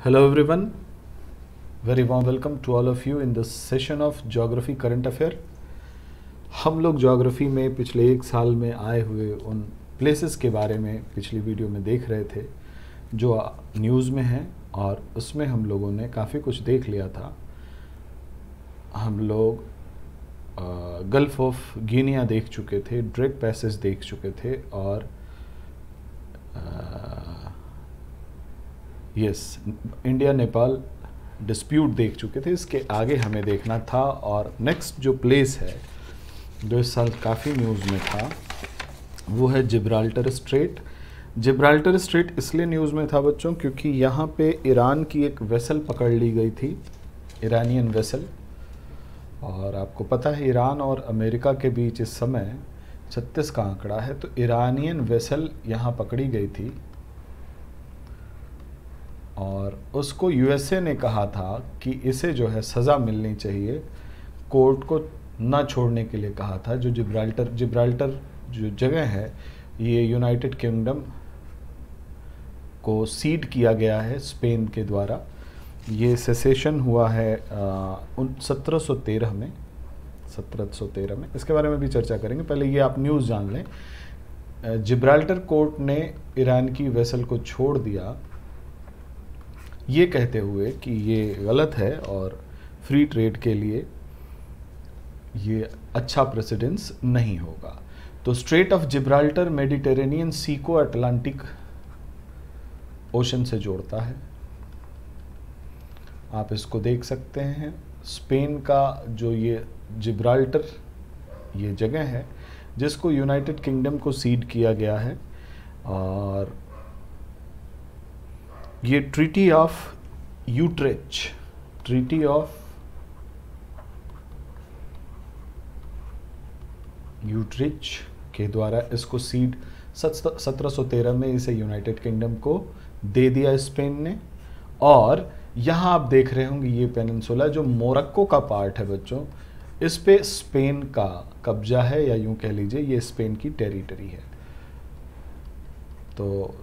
Hello everyone, very warm welcome to all of you in this session of Geography Current Affair। हम लोग geography में पिछले एक साल में आए हुए उन प्लेसेस के बारे में पिछली वीडियो में देख रहे थे जो न्यूज़ में हैं, और उसमें हम लोगों ने काफ़ी कुछ देख लिया था। हम लोग गल्फ ऑफ गिनिया देख चुके थे, ड्रेक पैसेज देख चुके थे, और इंडिया नेपाल डिस्प्यूट देख चुके थे। इसके आगे हमें देखना था, और नेक्स्ट जो प्लेस है जो इस साल काफ़ी न्यूज़ में था वो है जिब्राल्टर स्ट्रेट। जिब्राल्टर स्ट्रेट इसलिए न्यूज़ में था बच्चों क्योंकि यहाँ पे ईरान की एक वेसल पकड़ ली गई थी, ईरानियन वेसल। और आपको पता है ईरान और अमेरिका के बीच इस समय 36 का आंकड़ा है, तो ईरानियन वेसल यहाँ पकड़ी गई थी और उसको यूएसए ने कहा था कि इसे जो है सज़ा मिलनी चाहिए, कोर्ट को ना छोड़ने के लिए कहा था। जो जिब्राल्टर जो जगह है ये यूनाइटेड किंगडम को सीड किया गया है स्पेन के द्वारा। ये सेसेशन हुआ है 1713 में, 1713 में। इसके बारे में भी चर्चा करेंगे, पहले ये आप न्यूज़ जान लें। जिब्राल्टर कोर्ट ने ईरान की वेसल को छोड़ दिया ये कहते हुए कि ये गलत है और फ्री ट्रेड के लिए ये अच्छा प्रेसिडेंस नहीं होगा। तो स्ट्रेट ऑफ जिब्राल्टर मेडिटेरेनियन सी को अटलांटिक ओशन से जोड़ता है, आप इसको देख सकते हैं। स्पेन का जो ये जिब्राल्टर ये जगह है जिसको यूनाइटेड किंगडम को सीड किया गया है, और ये ट्रीटी ऑफ यूट्रिच के द्वारा इसको सीड 1713 में इसे यूनाइटेड किंगडम को दे दिया स्पेन ने। और यहाँ आप देख रहे होंगे ये पेनिनसुला जो मोरक्को का पार्ट है बच्चों, इस पे स्पेन का कब्जा है, या यूं कह लीजिए ये स्पेन की टेरिटरी है। तो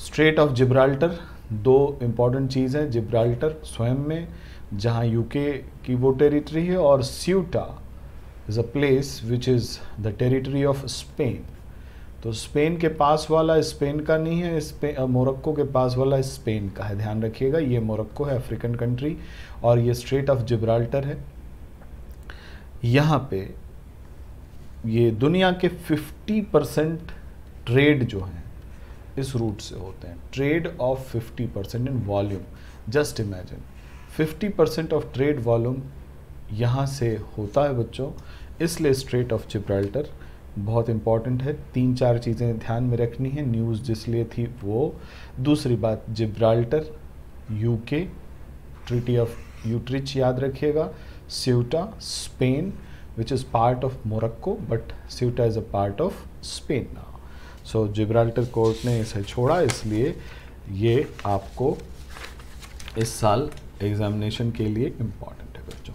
स्ट्रेट ऑफ जिब्राल्टर दो इम्पॉर्टेंट चीज़ है, जिब्राल्टर स्वयं में जहाँ यूके की वो टेरिटरी है, और Ceuta is a place which is the territory of Spain. तो स्पेन के पास वाला स्पेन का नहीं है, मोरक्को के पास वाला स्पेन का है, ध्यान रखिएगा। ये मोरक्को है अफ्रीकन कंट्री, और ये स्ट्रेट ऑफ जिब्राल्टर है। यहाँ पे ये दुनिया के 50% ट्रेड जो है इस रूट से होते हैं। Trade off 50% in volume, just imagine 50% of trade volume यहाँ से होता है बच्चों। इसलिए स्ट्रेट ऑफ जिब्राल्टर बहुत इंपॉर्टेंट है। 3-4 चीज़ें ध्यान में रखनी है, न्यूज़ जिसलिए थी वो। दूसरी बात, Gibraltar UK, treaty of Utrecht याद रखिएगा। Ceuta Spain which is part of Morocco, but Ceuta is a part of Spain now. So Gibraltar court ने इसे छोड़ा, इसलिए ये आपको इस साल एग्जामिनेशन के लिए इम्पॉर्टेंट है बच्चों,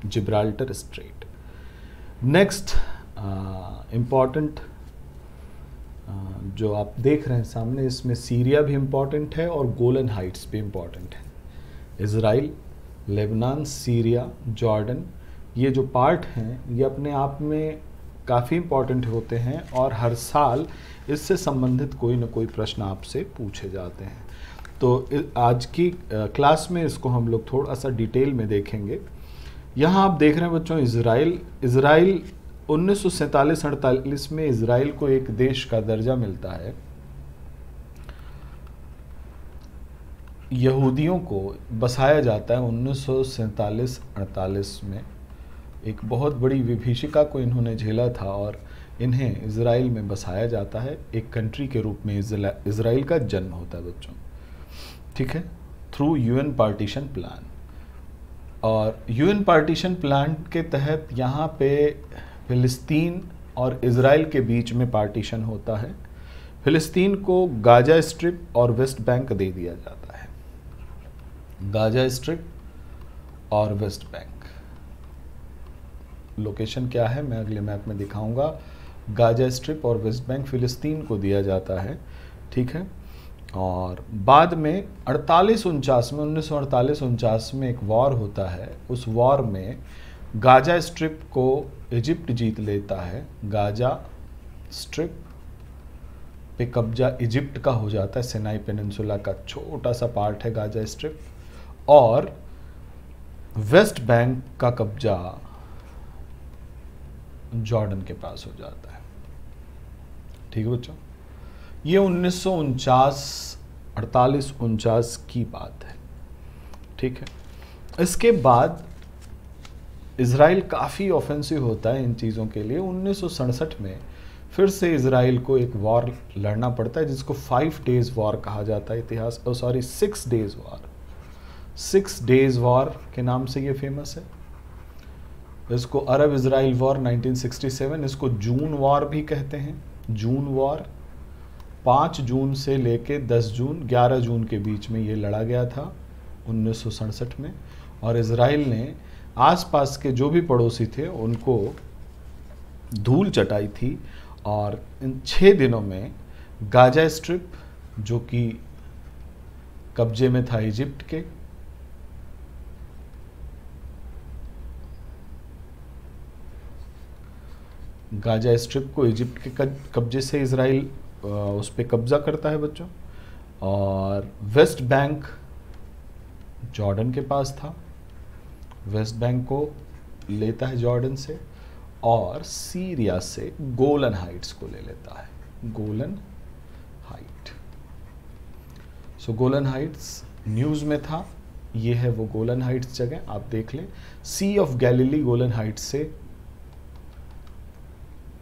जिब्राल्टर स्ट्रेट। नेक्स्ट इम्पॉर्टेंट जो आप देख रहे हैं सामने, इसमें सीरिया भी इम्पॉर्टेंट है और गोलन हाइट्स भी इम्पॉर्टेंट है। इज़राइल, लेबनान, सीरिया, जॉर्डन, ये जो पार्ट हैं ये अपने आप में काफ़ी इम्पॉर्टेंट होते हैं, और हर साल इससे संबंधित कोई ना कोई प्रश्न आपसे पूछे जाते हैं। तो आज की क्लास में इसको हम लोग थोड़ा सा डिटेल में देखेंगे। यहाँ आप देख रहे हैं बच्चों इज़राइल 1947-48 में इज़राइल को एक देश का दर्जा मिलता है। यहूदियों को बसाया जाता है 1947-48 में। एक बहुत बड़ी विभीषिका को इन्होंने झेला था और इन्हें इज़राइल में बसाया जाता है। एक कंट्री के रूप में इज़राइल का जन्म होता है बच्चों, ठीक है, थ्रू यूएन पार्टीशन प्लान। और यूएन पार्टीशन प्लान के तहत यहाँ पे फ़िलिस्तीन और इज़राइल के बीच में पार्टीशन होता है। फ़िलिस्तीन को गाजा स्ट्रिप और वेस्ट बैंक दे दिया जाता है। गाजा स्ट्रिप और वेस्ट बैंक, लोकेशन क्या है मैं अगले मैप में दिखाऊंगा। गाजा स्ट्रिप और वेस्ट बैंक फ़िलिस्तीन को दिया जाता है, ठीक है। और बाद में 48-49 में 1948-49 में एक वॉर होता है। उस वॉर में गाजा स्ट्रिप को इजिप्ट जीत लेता है। गाजा स्ट्रिप पे कब्जा इजिप्ट का हो जाता है। सिनाई पेनिनसुला का छोटा सा पार्ट है गाजा स्ट्रिप। और वेस्ट बैंक का कब्जा जॉर्डन के पास हो जाता है। ठीक है बच्चों, ये 1948-49 की बात है। ठीक है, इसके बाद इज़राइल काफ़ी ऑफेंसिव होता है इन चीज़ों के लिए। 1967 में फिर से इज़राइल को एक वॉर लड़ना पड़ता है जिसको 5 डेज़ वॉर कहा जाता है। इतिहास 6 डेज़ वॉर, 6 डेज़ वॉर के नाम से ये फेमस है। इसको अरब इज़राइल वॉर 1967, इसको जून वॉर भी कहते हैं। जून वॉर 5 जून से लेके 10 जून 11 जून के बीच में ये लड़ा गया था 1967 में। और इज़राइल ने आसपास के जो भी पड़ोसी थे उनको धूल चटाई थी। और इन 6 दिनों में गाजा स्ट्रिप, जो कि कब्जे में था इजिप्ट के, गाजा स्ट्रिप को इजिप्ट के कब्जे से इज़राइल उस पर कब्जा करता है बच्चों। और वेस्ट बैंक जॉर्डन के पास था, वेस्ट बैंक को लेता है जॉर्डन से। और सीरिया से गोलन हाइट्स को ले लेता है, गोलन हाइट। सो गोलन हाइट्स न्यूज़ में था, ये है वो गोलन हाइट्स जगह, आप देख लें। सी ऑफ गैलीली गोलन हाइट्स से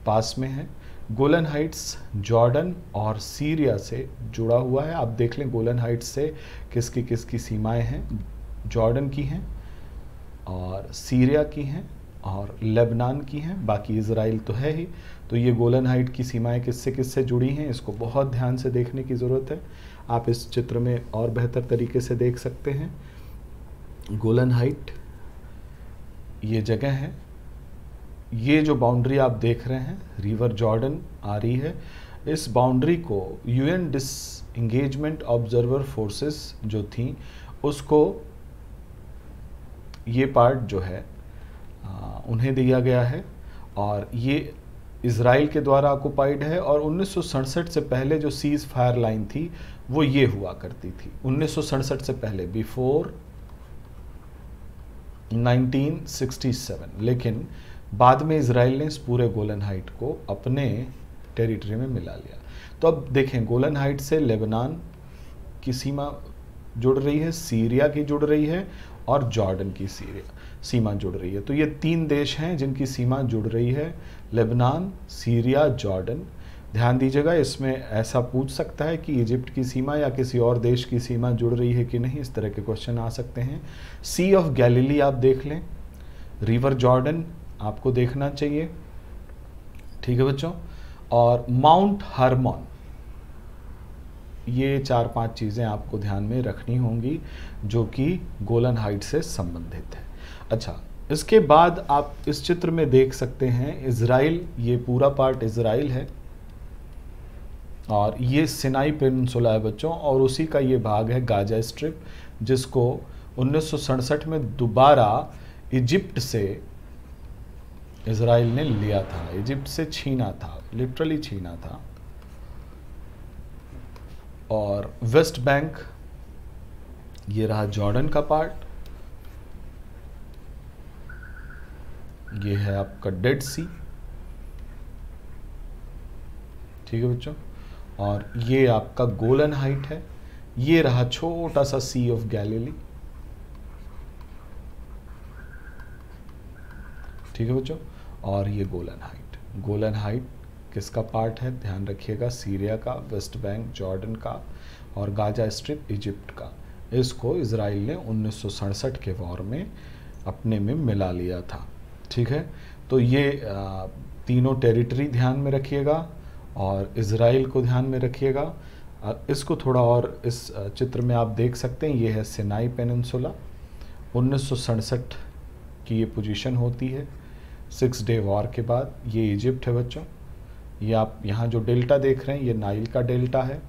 पास में है। गोलन हाइट्स जॉर्डन और सीरिया से जुड़ा हुआ है। आप देख लें गोलन हाइट्स से किसकी किसकी सीमाएं हैं। जॉर्डन की हैं और सीरिया की हैं और लेबनान की हैं, बाकी इज़राइल तो है ही। तो ये गोलन हाइट की सीमाएं किससे किससे जुड़ी हैं, इसको बहुत ध्यान से देखने की ज़रूरत है। आप इस चित्र में और बेहतर तरीके से देख सकते हैं। गोलन हाइट ये जगह है। ये जो बाउंड्री आप देख रहे हैं, रिवर जॉर्डन आ रही है। इस बाउंड्री को यूएन डिसएंगेजमेंट ऑब्जर्वर फोर्सेस जो थी उसको ये पार्ट जो है उन्हें दिया गया है। और ये इज़राइल के द्वारा ऑक्युपाइड है। और 1967 से पहले जो सीज फायर लाइन थी वो ये हुआ करती थी। 1967 से पहले, बिफोर 1967। लेकिन बाद में इज़राइल ने इस पूरे गोलन हाइट को अपने टेरिटरी में मिला लिया। तो अब देखें, गोलन हाइट से लेबनान की सीमा जुड़ रही है, सीरिया की जुड़ रही है और जॉर्डन की सीमा जुड़ रही है। तो ये 3 देश हैं जिनकी सीमा जुड़ रही है, लेबनान, सीरिया, जॉर्डन। ध्यान दीजिएगा, इसमें ऐसा पूछ सकता है कि इजिप्ट की सीमा या किसी और देश की सीमा जुड़ रही है कि नहीं, इस तरह के क्वेश्चन आ सकते हैं। सी ऑफ गैलीली आप देख लें, रिवर जॉर्डन आपको देखना चाहिए। ठीक है बच्चों। और माउंट हर्मोन, ये 4-5 चीज़ें आपको ध्यान में रखनी होंगी जो कि गोलन हाइट से संबंधित है। अच्छा, इसके बाद आप इस चित्र में देख सकते हैं इज़राइल, ये पूरा पार्ट इज़राइल है और ये सिनाई पेनिनसुला है बच्चों। और उसी का ये भाग है गाजा स्ट्रिप, जिसको 1967 में दोबारा इजिप्ट से इज़राइल ने लिया था, इजिप्ट से छीना था, लिटरली छीना था। और वेस्ट बैंक ये रहा जॉर्डन का पार्ट, ये है आपका डेड सी। ठीक है बच्चों। और ये आपका गोलन हाइट है, ये रहा छोटा सा सी ऑफ गैलीली। ठीक है बच्चों। और ये गोलन हाइट, गोलन हाइट किसका पार्ट है, ध्यान रखिएगा, सीरिया का, वेस्ट बैंक जॉर्डन का और गाजा स्ट्रिप इजिप्ट का। इसको इज़राइल ने 1967 के वॉर में अपने में मिला लिया था। ठीक है। तो ये तीनों टेरिटरी ध्यान में रखिएगा और इज़राइल को ध्यान में रखिएगा। इसको थोड़ा और इस चित्र में आप देख सकते हैं, ये है सिनाई पेनिनसुला। 1967 की ये पोजीशन होती है 6 डे वॉर के बाद। ये इजिप्ट है बच्चों। ये आप यहाँ जो डेल्टा देख रहे हैं ये नाइल का डेल्टा है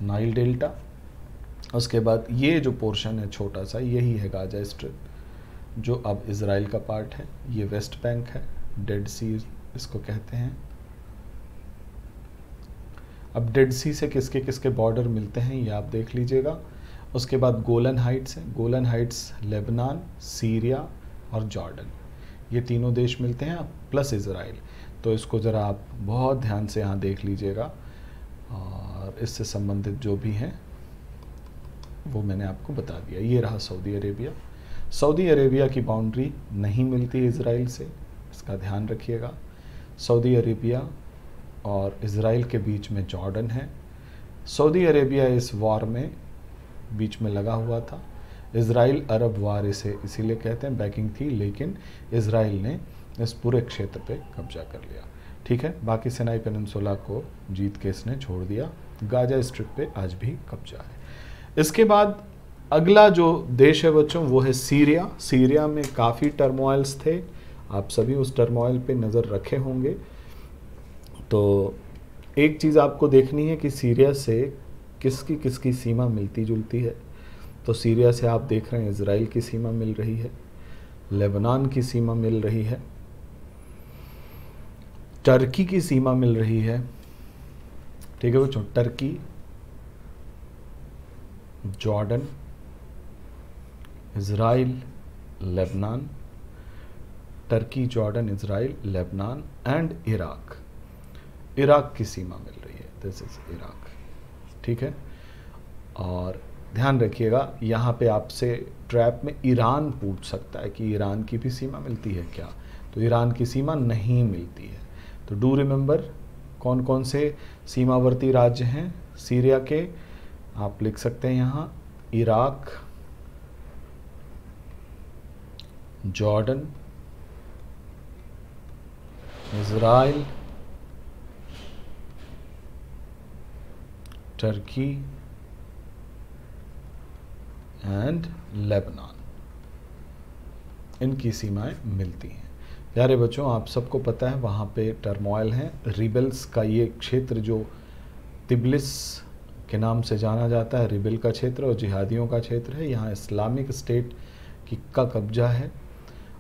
नाइल डेल्टा। उसके बाद ये जो पोर्शन है छोटा सा, यही है गाजा स्ट्रिप, जो अब इज़राइल का पार्ट है। ये वेस्ट बैंक है, डेड सी इसको कहते हैं। अब डेड सी से किसके किसके बॉर्डर मिलते हैं ये आप देख लीजिएगा। उसके बाद गोलन हाइट्स है, गोलन हाइट्स लेबनान, सीरिया और जॉर्डन, ये तीनों देश मिलते हैं, प्लस इज़राइल। तो इसको ज़रा आप बहुत ध्यान से यहाँ देख लीजिएगा, और इससे संबंधित जो भी हैं वो मैंने आपको बता दिया। ये रहा सऊदी अरेबिया। सऊदी अरेबिया की बाउंड्री नहीं मिलती इज़राइल से, इसका ध्यान रखिएगा। सऊदी अरेबिया और इज़राइल के बीच में जॉर्डन है। सऊदी अरेबिया इस वॉर में बीच में लगा हुआ था। इज़राइल अरब वार इसे इसीलिए कहते हैं, बैकिंग थी, लेकिन इज़राइल ने इस पूरे क्षेत्र पे कब्जा कर लिया। ठीक है, बाकी सिनाई पेनिनसुला को जीत के इसने छोड़ दिया। गाजा स्ट्रिप पे आज भी कब्जा है। इसके बाद अगला जो देश है बच्चों वो है सीरिया। सीरिया में काफ़ी टर्मोइल्स थे, आप सभी उस टर्मोइल पे नज़र रखे होंगे। तो एक चीज़ आपको देखनी है कि सीरिया से किसकी किसकी सीमा मिलती जुलती है। तो सीरिया से आप देख रहे हैं इज़राइल की सीमा मिल रही है, लेबनान की सीमा मिल रही है, टर्की की सीमा मिल रही है। ठीक है बच्चों, Turkey, Jordan, Israel, Lebanon, Turkey, Jordan, Israel, Lebanon and Iraq. Iraq की सीमा मिल रही है, दिस इज इराक। ठीक है, और ध्यान रखिएगा यहाँ पे आपसे ट्रैप में ईरान पूछ सकता है कि ईरान की भी सीमा मिलती है क्या, तो ईरान की सीमा नहीं मिलती है। तो डू रिमेंबर कौन कौन से सीमावर्ती राज्य हैं सीरिया के, आप लिख सकते हैं यहाँ, Iraq, Jordan, Israel, Turkey and Lebanon, इनकी सीमाएं मिलती हैं। प्यारे बच्चों, आप सबको पता है वहाँ पे टर्मोइल हैं, रिबेल्स का ये क्षेत्र जो तिब्लिस के नाम से जाना जाता है, रिबेल का क्षेत्र और जिहादियों का क्षेत्र है। यहाँ इस्लामिक स्टेट का कब्जा है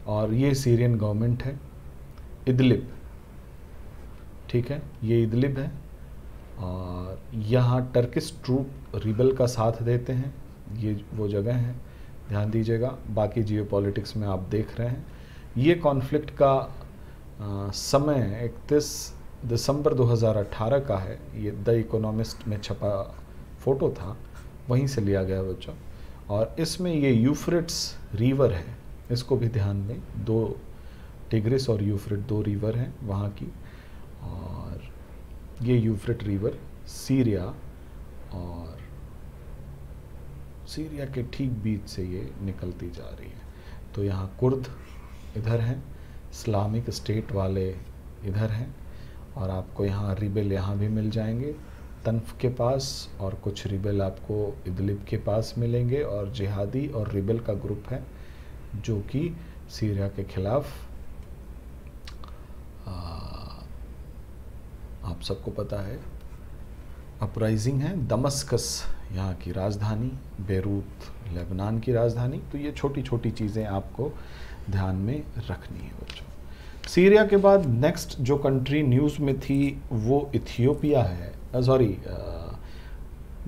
और ये सीरियन गवर्नमेंट है। इदलिब, ठीक है, ये इदलिब है और यहाँ टर्किश ट्रूप रिबेल का साथ देते हैं, ये वो जगह है, ध्यान दीजिएगा। बाकी जियोपॉलिटिक्स में आप देख रहे हैं। ये कॉन्फ्लिक्ट का समय 31 दिसंबर 2018 का है। ये द इकोनॉमिस्ट में छपा फ़ोटो था, वहीं से लिया गया बच्चों। और इसमें ये यूफ्रेट्स रिवर है, इसको भी ध्यान दें। दो टिग्रिस और यूफ्रेट दो रिवर हैं वहाँ की, और ये यूफ्रेट रिवर सीरिया और सीरिया के ठीक बीच से ये निकलती जा रही है। तो यहाँ कुर्द इधर हैं, इस्लामिक स्टेट वाले इधर हैं, और आपको यहाँ रिबेल यहाँ भी मिल जाएंगे तनफ के पास, और कुछ रिबेल आपको इदलिब के पास मिलेंगे, और जिहादी और रिबेल का ग्रुप है जो कि सीरिया के खिलाफ आप सबको पता है अपराइजिंग है। दमस्कस यहाँ की राजधानी, बेरूत लेबनान की राजधानी। तो ये छोटी छोटी चीज़ें आपको ध्यान में रखनी है बच्चों। सीरिया के बाद नेक्स्ट जो कंट्री न्यूज़ में थी वो इथियोपिया है, सॉरी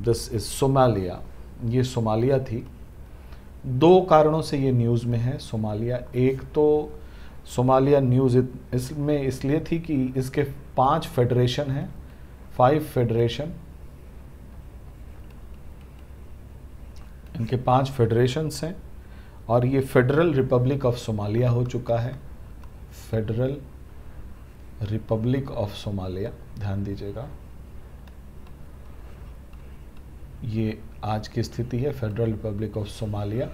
दिस इज सोमालिया। ये सोमालिया थी। दो कारणों से ये न्यूज़ में है सोमालिया। एक तो सोमालिया न्यूज़ इसमें इसलिए थी कि इसके 5 फेडरेशन हैं, 5 फेडरेशन, इनके 5 फेडरेशंस हैं, और ये फेडरल रिपब्लिक ऑफ सोमालिया हो चुका है। फेडरल रिपब्लिक ऑफ सोमालिया, ध्यान दीजिएगा, ये आज की स्थिति है, federal Republic of Somalia.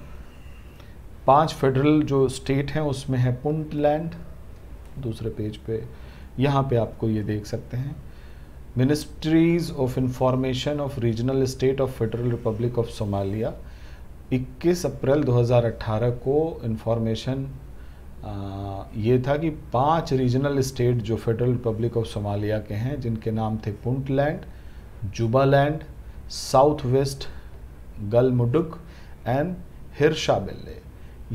5 federal जो स्टेट हैं उसमें है पुंटलैंड, दूसरे पेज पे यहाँ पे आपको ये देख सकते हैं, ministries of information of regional state of federal Republic of Somalia. 21 अप्रैल 2018 को इंफॉर्मेशन ये था कि 5 रीजनल स्टेट जो फेडरल रिपब्लिक ऑफ सोमालिया के हैं, जिनके नाम थे Puntland, Jubaland, South waste गलमुडुग and Hirshabelle.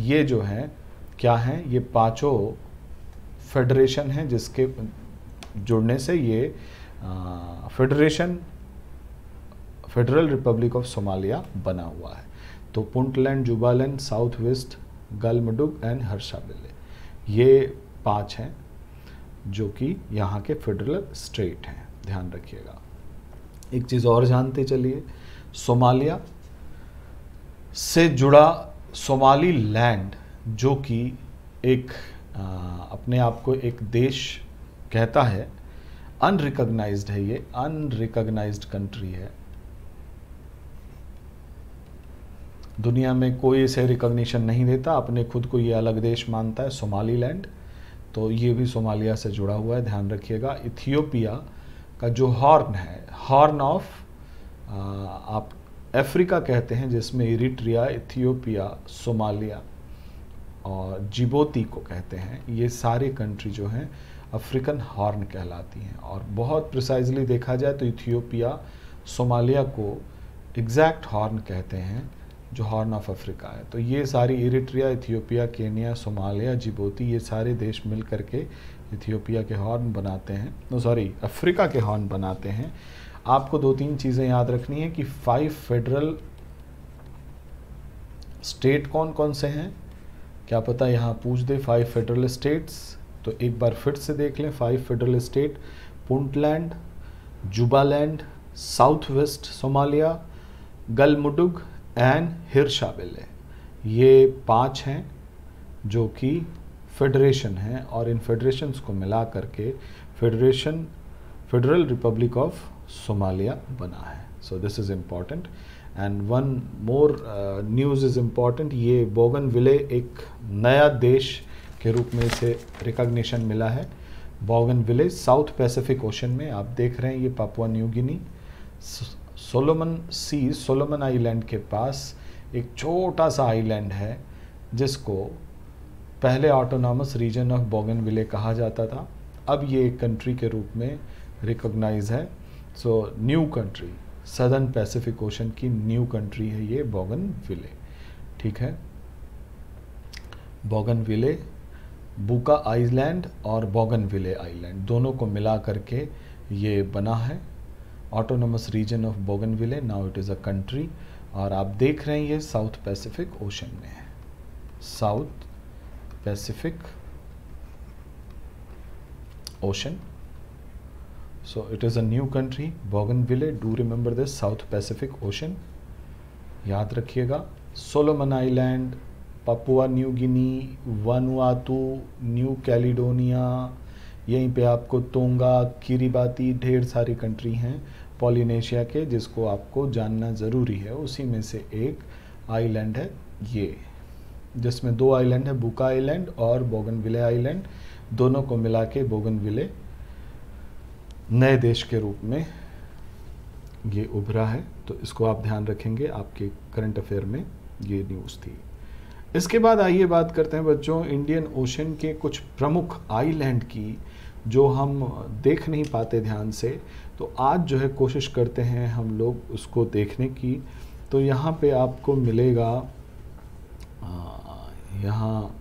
ये जो हैं क्या हैं, ये पांचों फेडरेशन हैं जिसके जुड़ने से ये फेडरल रिपब्लिक ऑफ सोमालिया बना हुआ है। तो Puntland, Jubaland, South waste गलमुडुग and Hirshabelle, ये 5 हैं जो कि यहाँ के फेडरल स्टेट हैं, ध्यान रखिएगा। एक चीज़ और जानते चलिए, सोमालिया से जुड़ा सोमाली लैंड जो कि एक अपने आप को एक देश कहता है, अनरिकॉग्नाइज्ड है, ये अनरिकॉग्नाइज्ड कंट्री है, दुनिया में कोई इसे रिकॉग्निशन नहीं देता, अपने खुद को ये अलग देश मानता है, सोमालीलैंड। तो ये भी सोमालिया से जुड़ा हुआ है, ध्यान रखिएगा। इथियोपिया का जो हॉर्न है, हॉर्न ऑफ आप अफ्रीका कहते हैं, जिसमें इरिट्रिया, इथियोपिया, सोमालिया और जिबोती को कहते हैं, ये सारे कंट्री जो हैं अफ्रीकन हॉर्न कहलाती हैं। और बहुत प्रिसाइजली देखा जाए तो इथियोपिया सोमालिया को एग्जैक्ट हॉर्न कहते हैं, जो हॉर्न ऑफ अफ्रीका है। तो ये सारी Eritrea, Ethiopia, Kenya, Somalia, Djibouti, ये सारे देश मिल करके इथियोपिया के हॉर्न बनाते हैं, अफ्रीका के हॉर्न बनाते हैं। आपको 2-3 चीज़ें याद रखनी है कि 5 फेडरल स्टेट कौन कौन से हैं, क्या पता यहाँ पूछ दे 5 फेडरल स्टेट्स। तो एक बार फिर से देख लें, 5 federal state, Puntland, Jubaland, South West Somalia, Galmudug and Hirshabelle, ये 5 हैं जो कि फेडरेशन हैं, और इन फेडरेशंस को मिला करके फेडरल रिपब्लिक ऑफ सोमालिया बना है। So this is important. And one more news is important, ये बोगनविले एक नया देश के रूप में इसे रिकॉग्निशन मिला है। बोगनविले साउथ पैसिफिक ओशन में, आप देख रहे हैं ये Papua New Guinea, Solomon island के पास एक छोटा सा आइलैंड है जिसको पहले ऑटोनॉमस रीजन ऑफ बोगनविले कहा जाता था, अब ये एक कंट्री के रूप में रिकॉग्नाइज है। So new country, southern Pacific ocean की न्यू कंट्री है ये बोगनविले, ठीक है। बोगनविले, बुका आइलैंड और बोगनविले आइलैंड दोनों को मिला करके ये बना है autonomous region of bougainvillea. Now it is a country, और आप देख रहे हैं ये साउथ पैसिफिक ओशन में है, south Pacific ocean. So it is a new country bougainvillea, do remember this, south Pacific ocean, याद रखिएगा। Solomon island, Papua New Guinea, Vanuatu, new Caledonia, यहीं पे आपको तोंगा, किरिबाती, ढेर सारी कंट्री हैं पॉलिनेशिया के जिसको आपको जानना ज़रूरी है। उसी में से एक आइलैंड है ये, जिसमें 2 आइलैंड है, बुका आइलैंड और बोगनविले आइलैंड, दोनों को मिला के बोगनविले नए देश के रूप में ये उभरा है। तो इसको आप ध्यान रखेंगे, आपके करंट अफेयर में ये न्यूज़ थी। इसके बाद आइए बात करते हैं बच्चों इंडियन ओशन के कुछ प्रमुख आइलैंड की जो हम देख नहीं पाते ध्यान से। तो आज जो है कोशिश करते हैं हम लोग उसको देखने की। तो यहाँ पे आपको मिलेगा, यहाँ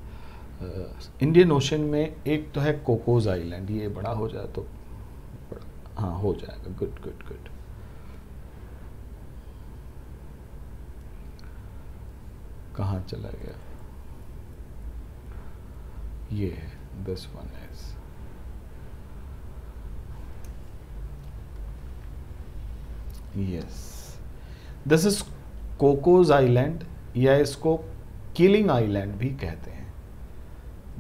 इंडियन ओशन में एक तो है कोकोज आइलैंड, ये बड़ा हो जाए तो हाँ हो जाएगा, गुड गुड गुड। कहाँ चला गया, ये है, this one is, yes, this is Cocos island, या इसको किलिंग आइलैंड भी कहते हैं।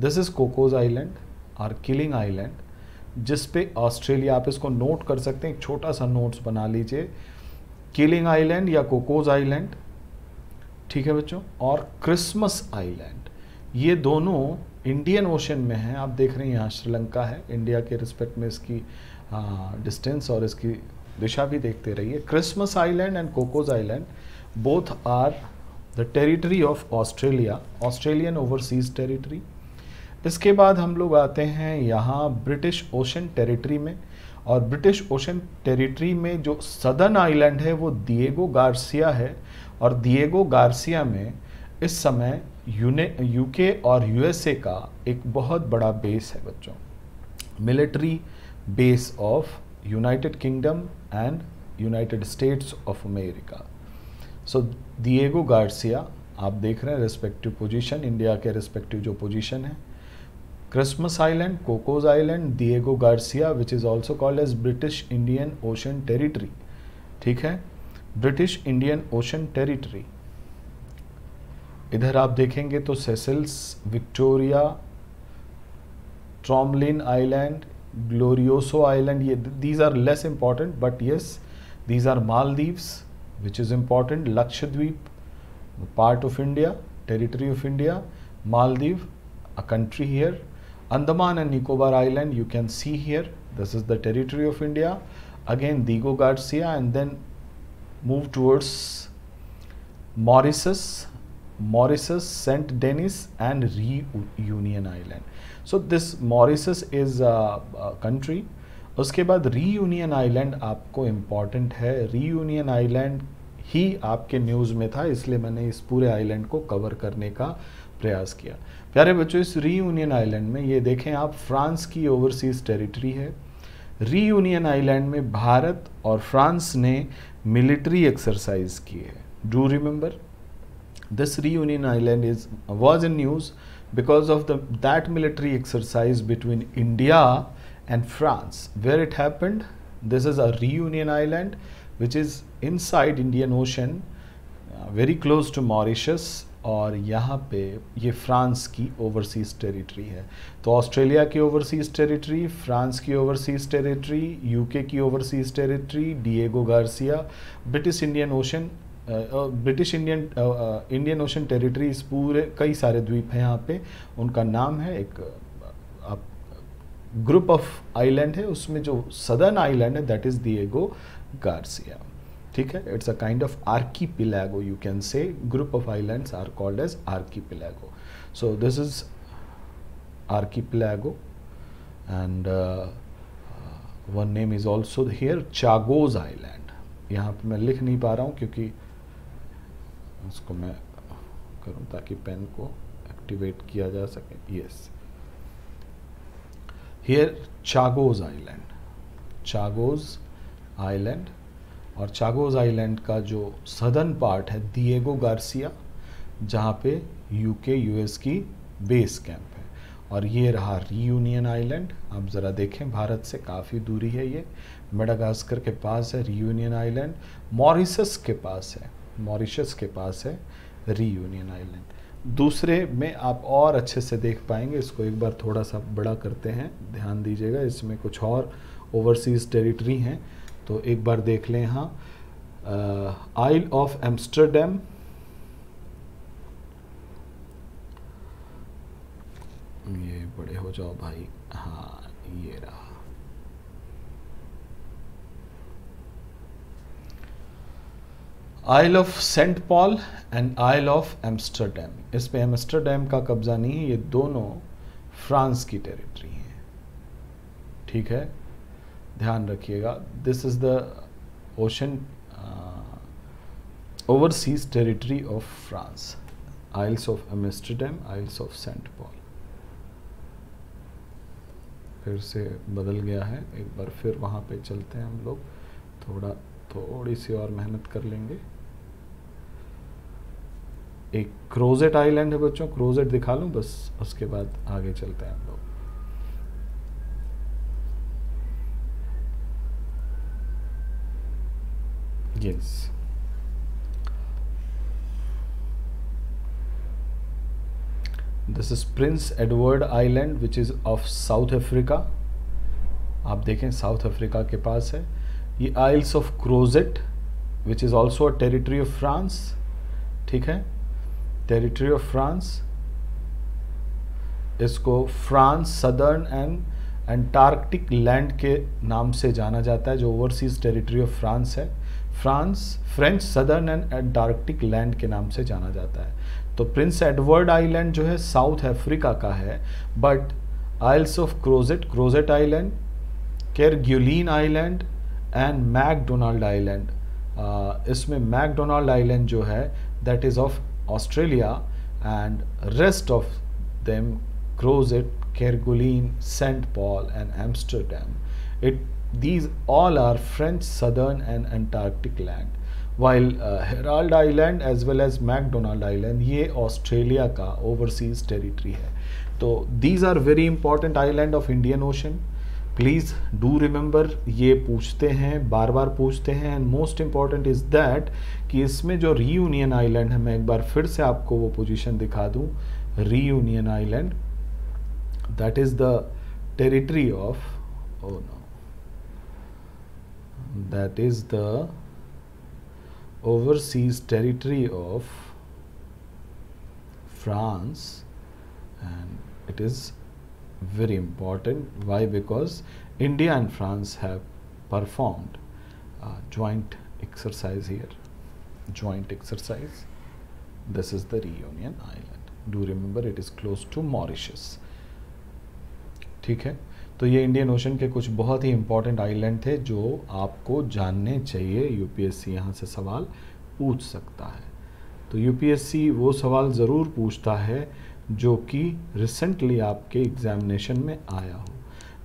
दिस इज कोकोज आइलैंड और किलिंग आइलैंड, जिस पे ऑस्ट्रेलिया, आप इसको नोट कर सकते हैं, एक छोटा सा नोट्स बना लीजिए, किलिंग आइलैंड या कोकोज आइलैंड, ठीक है बच्चों। और क्रिसमस आइलैंड, ये दोनों इंडियन ओशन में हैं। आप देख रहे हैं यहाँ श्रीलंका है, इंडिया के रिस्पेक्ट में इसकी डिस्टेंस और इसकी दिशा भी देखते रहिए। Christmas Island and Cocos Island both are the territory of Australia, Australian overseas territory. इसके बाद हम लोग आते हैं यहाँ ब्रिटिश ओशन टेरिटरी में, और ब्रिटिश ओशन टेरिटरी में जो सदर्न आइलैंड है वो दिएगो गार्सिया है, और दिएगो गार्सिया में इस समय यूके और यूएसए का एक बहुत बड़ा बेस है बच्चों, military base of United Kingdom and United States of America. So Diego Garcia आप देख रहे हैं रिस्पेक्टिव पोजीशन, इंडिया के रिस्पेक्टिव जो पोजीशन है, Christmas island, Cocos island, Diego Garcia which is also called as British Indian Ocean territory. ठीक है, British Indian Ocean territory. इधर आप देखेंगे तो Seychelles, Victoria, Tromelin Island, Glorioso Island, ये these are less important but yes these are Maldives which is important, Lakshadweep part of India, territory of India, Maldives, a country here, Andaman and Nicobar Island, you can see here, this is the territory of India, again Diego Garcia, and then move towards Mauritius, Saint Denis and Reunion Island. So this Mauritius is a country. उसके बाद reunion island आपको important है, reunion island ही आपके news में था, इसलिए मैंने इस पूरे आइलैंड को कवर करने का प्रयास किया। प्यारे बच्चों, इस रीयूनियन आइलैंड में ये देखें आप, फ्रांस की ओवरसीज टेरिटरी है। रीयूनियन आइलैंड में भारत और फ्रांस ने मिलिट्री एक्सरसाइज की है। Do remember this reunion island was in news because of that military exercise between India and France. Where it happened? This is a reunion island which is inside Indian Ocean, very close to Mauritius, और यहाँ पे ये France की overseas territory है। तो Australia की overseas territory, France की overseas territory, UK की overseas territory, Diego Garcia, British Indian Ocean territory, इस पूरे कई सारे द्वीप हैं यहाँ पे, उनका नाम है, एक ग्रुप ऑफ आइलैंड है, उसमें जो सदर्न आइलैंड है दैट इज दिएगो गार्सिया। ठीक है, it's a kind of archipelago, you can say, group of islands are called as archipelago. So this is archipelago and one name is also here, Chagos island. यहाँ पे मैं लिख नहीं पा रहा हूँ क्योंकि इसको मैं करूँ ताकि पेन को एक्टिवेट किया जा सके। Yes, here Chagos island, चागोज island, और चागोज आइलैंड का जो सदर्न पार्ट है दिएगो गार्सिया, जहाँ पे यूके यूएस की बेस कैंप है, और ये रहा रीयूनियन आइलैंड। आप ज़रा देखें, भारत से काफ़ी दूरी है, ये मेडागास्कर के पास है रीयूनियन आइलैंड, मॉरिशस के पास है रीयूनियन आइलैंड। दूसरे में आप और अच्छे से देख पाएंगे, इसको एक बार थोड़ा सा बड़ा करते हैं, ध्यान दीजिएगा, इसमें कुछ और ओवरसीज टेरिटरी हैं, तो एक बार देख लें। यहाँ आइल ऑफ एम्स्टरडैम, ये बड़े हो जाओ भाई, हाँ ये रहा, Isle of Saint Paul and Isle of Amsterdam. इस पे एम्स्टरडैम का कब्जा नहीं है, ये दोनों फ्रांस की टेरिटरी हैं। ठीक है, ध्यान रखिएगा, this is the ocean overseas territory of France, isles of Amsterdam, isles of Saint Paul. फिर से बदल गया है, एक बार फिर वहाँ पे चलते हैं हम लोग, थोड़ी सी और मेहनत कर लेंगे। एक क्रोजेट आइलैंड है बच्चों, क्रोजेट दिखा लूँ बस, उसके बाद आगे चलते हैं हम लोग। Yes, this is Prince Edward island which is of South Africa. आप देखें साउथ अफ्रीका के पास है। ये Isles of Crozet which is also a territory of France. ठीक है, टेरिटरी ऑफ फ्रांस, इसको France southern and Antarctic land के नाम से जाना जाता है, जो ओवरसीज टेरिटरी ऑफ फ्रांस है। French southern and Antarctic land के नाम से जाना जाता है। तो प्रिंस एडवर्ड आइलैंड जो है साउथ अफ्रीका का है, but Isles of Crozet island Kerguelen island and McDonald island. इसमें मैकडोनाल्ड आइलैंड जो है that is of Australia and rest of them Crozet, Kerguelen, Saint Paul and Amsterdam. These all are French southern and Antarctic land, while Herald Island as well as McDonald Island ये Australia का overseas territory है। तो these are very important island of Indian Ocean. Please do remember, ये पूछते हैं, बार बार पूछते हैं। And most important is that कि इसमें जो रीयूनियन आइलैंड है, मैं एक बार फिर से आपको वो पोजीशन दिखा दूँ। Reunion island that is the territory of that is the overseas territory of France, and it is very important. Why? Because India and France have performed joint exercise here. Joint exercise. This is the Reunion Island. Do remember it is close to Mauritius. ठीक है, तो ये Indian ocean के कुछ बहुत ही important island थे जो आपको जानने चाहिए। यूपीएससी यहाँ से सवाल पूछ सकता है। तो यूपीएससी वो सवाल ज़रूर पूछता है जो कि रिसेंटली आपके एग्जामिनेशन में आया हो।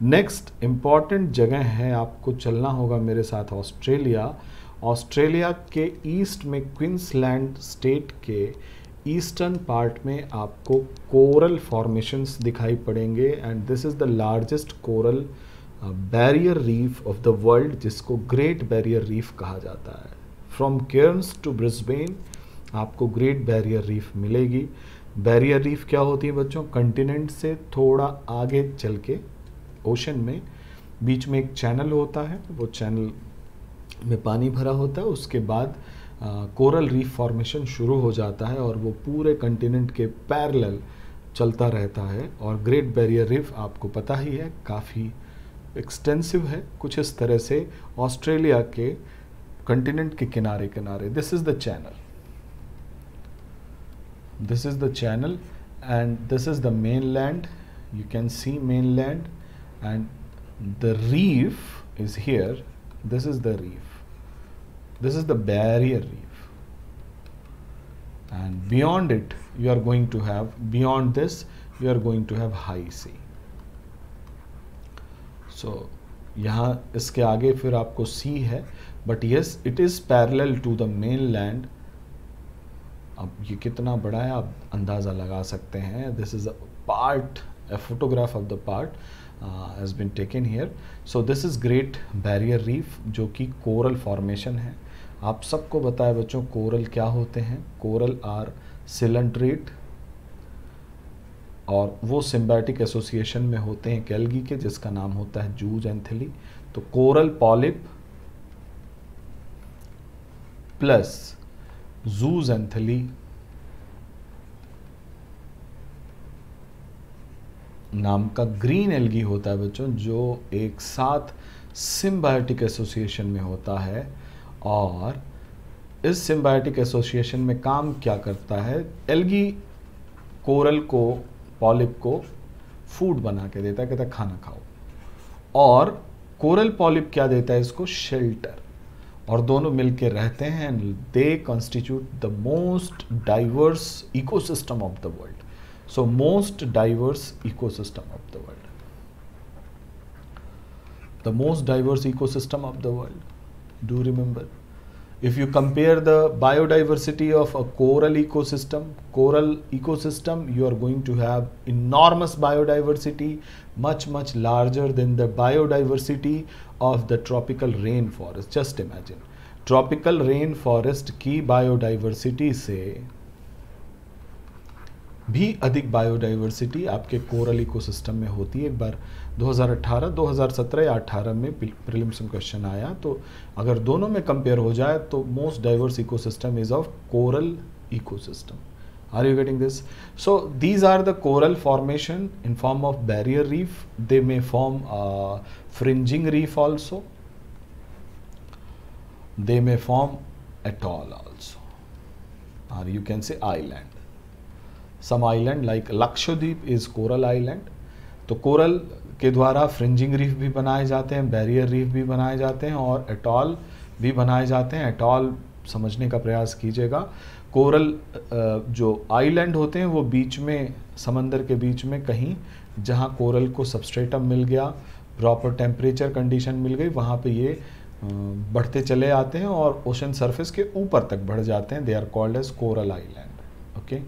नेक्स्ट इम्पॉर्टेंट जगह है, आपको चलना होगा मेरे साथ ऑस्ट्रेलिया। ऑस्ट्रेलिया के ईस्ट में क्वींसलैंड स्टेट के ईस्टर्न पार्ट में आपको कोरल फॉर्मेशंस दिखाई पड़ेंगे, and this is the largest coral barrier reef of the world, जिसको ग्रेट बैरियर रीफ कहा जाता है। फ्रॉम केयर्न्स टू ब्रिस्बेन आपको ग्रेट बैरियर रीफ मिलेगी। बैरियर रीफ क्या होती है बच्चों? कंटिनेंट से थोड़ा आगे चल के ओशन में बीच में एक चैनल होता है, वो चैनल में पानी भरा होता है, उसके बाद कोरल रीफ फॉर्मेशन शुरू हो जाता है और वो पूरे कंटिनेंट के पैरेलल चलता रहता है। और ग्रेट बैरियर रीफ आपको पता ही है काफ़ी एक्सटेंसिव है, कुछ इस तरह से ऑस्ट्रेलिया के कंटिनेंट के किनारे किनारे। This is the channel, this is the channel and this is the mainland. You can see mainland and the reef is here. This is the reef, this is the barrier reef, and beyond it you are going to have, beyond this you are going to have high sea. So यहाँ इसके आगे फिर आपको sea है, but yes it is parallel to the mainland. अब ये कितना बड़ा है आप अंदाज़ा लगा सकते हैं। This is a part, a photograph of the part has been taken here. So this is Great Barrier Reef जो कि कोरल फॉर्मेशन है। आप सबको बताया बच्चों कोरल क्या होते हैं। कोरल आर सिलेंट्रेट और वो सिम्बायोटिक एसोसिएशन में होते हैं एल्गी के, जिसका नाम होता है जूज़ैंथेली। तो कोरल पॉलिप प्लस जूज़ैंथेली नाम का ग्रीन एल्गी होता है बच्चों, जो एक साथ सिम्बायोटिक एसोसिएशन में होता है। और इस सिम्बायोटिक एसोसिएशन में काम क्या करता है? एल्गी कोरल को, पॉलिप को फूड बना के देता है, कहता है खाना खाओ, और कोरल पॉलिप क्या देता है इसको? शेल्टर। और दोनों मिलके रहते हैं and they constitute the most diverse ecosystem of the world. So most diverse ecosystem of the world. The most diverse ecosystem of the world. Do remember, if you compare the biodiversity of a coral ecosystem, you are going to have enormous biodiversity, much larger than the biodiversity of the tropical rainforest. Just imagine, tropical rainforest की biodiversity से भी अधिक biodiversity आपके coral ecosystem में होती है। एक बार 2018, 2017 या 18 में प्रीलिम्स में क्वेश्चन आया, तो अगर दोनों में कंपेयर हो जाए तो most diverse ecosystem is of coral ecosystem. Are you getting this? So these are the coral formation in form of barrier reef. They may form fringing reef also, they may form atoll also, or you can say island. Some island like Lakshadweep is coral island. तो coral के द्वारा fringing reef भी बनाए जाते हैं, barrier reef भी बनाए जाते हैं और एटॉल भी बनाए जाते हैं। एटॉल समझने का प्रयास कीजिएगा। कोरल जो आइलैंड होते हैं वो बीच में, समंदर के बीच में कहीं जहाँ कोरल को सबस्ट्रेटम मिल गया, प्रॉपर टेम्परेचर कंडीशन मिल गई, वहाँ पे ये बढ़ते चले आते हैं और ओशन सरफेस के ऊपर तक बढ़ जाते हैं। They are called as coral island. Okay,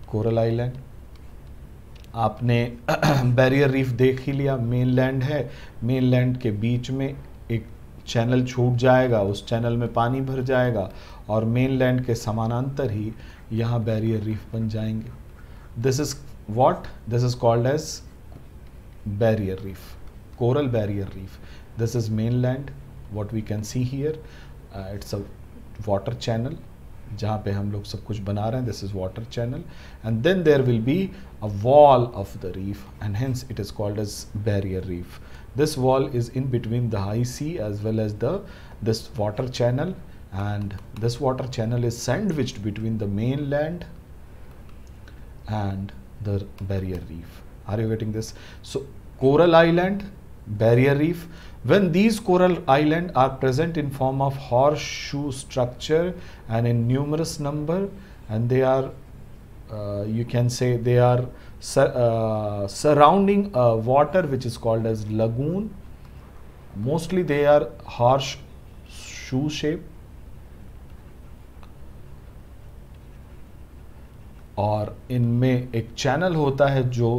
coral island. आपने बैरियर रीफ देख ही लिया, मेनलैंड है, मेनलैंड के बीच में एक चैनल छूट जाएगा, उस चैनल में पानी भर जाएगा और मेनलैंड के समानांतर ही यहाँ बैरियर रीफ बन जाएंगे। This is what, this is called as barrier reef, coral barrier reef. This is mainland, what we can see here, it's a water channel जहाँ पे हम लोग सब कुछ बना रहे हैं। this is water channel and then there will be a wall of the reef and hence it is called as barrier reef. This wall is in between the high sea as well as this water channel, and this water channel is sandwiched between the mainland and the barrier reef. Are you getting this? So coral island, barrier reef. When these coral islands are present in form of horseshoe structure and in numerous number, and they are, you can say they are surrounding water which is called as lagoon. Mostly they are horseshoe shape, और इनमें एक channel होता है जो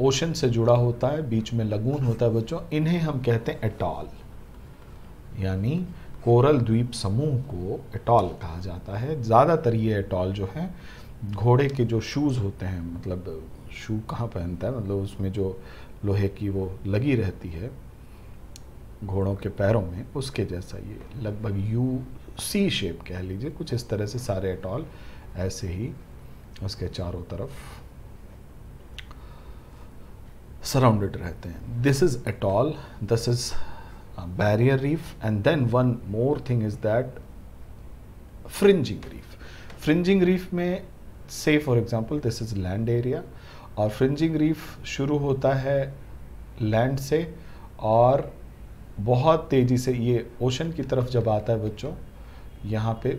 ocean से जुड़ा होता है, बीच में लगून होता है बच्चों। इन्हें हम कहते हैं एटॉल, यानी कोरल द्वीप समूह को एटॉल कहा जाता है। ज़्यादातर ये एटॉल जो है घोड़े के जो शूज़ होते हैं, मतलब शू कहाँ पहनता है, मतलब उसमें जो लोहे की वो लगी रहती है घोड़ों के पैरों में, उसके जैसा ये लगभग यू सी शेप कह लीजिए, कुछ इस तरह से सारे एटॉल ऐसे ही उसके चारों तरफ सराउंडेड रहते हैं। This is atoll, this is barrier reef, and then one more thing is that fringing reef. Fringing reef में से for example this is land area, और फ्रिंजिंग रीफ शुरू होता है लैंड से और बहुत तेज़ी से ये ओशन की तरफ जब आता है बच्चों, यहाँ पे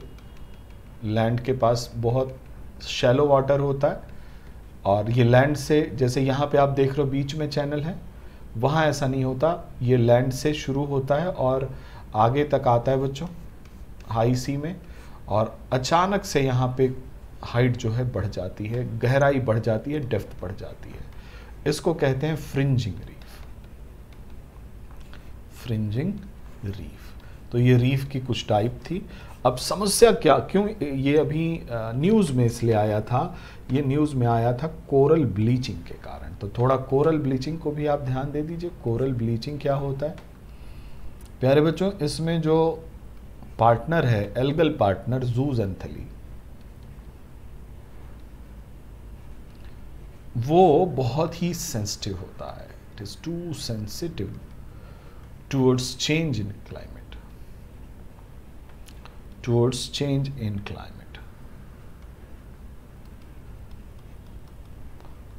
लैंड के पास बहुत शैलो वाटर होता है, और ये लैंड से, जैसे यहाँ पे आप देख रहे हो बीच में चैनल है, वहाँ ऐसा नहीं होता, ये लैंड से शुरू होता है और आगे तक आता है बच्चों हाई सी में, और अचानक से यहाँ पे हाइट जो है बढ़ जाती है, गहराई बढ़ जाती है, डेप्थ बढ़ जाती है। इसको कहते हैं फ्रिंजिंग रीफ। Fringing reef. तो ये रीफ की कुछ टाइप थी। अब समस्या क्या, क्यों ये अभी न्यूज़ में इसलिए आया था, ये न्यूज़ में आया था कोरल ब्लीचिंग के कारण। तो थोड़ा कोरल ब्लीचिंग को भी आप ध्यान दे दीजिए। कोरल ब्लीचिंग क्या होता है प्यारे बच्चों, इसमें जो पार्टनर है, एल्गल पार्टनर जूज़ैंथेली, वो बहुत ही सेंसिटिव होता है। It is too sensitive towards change in climate, towards change in climate.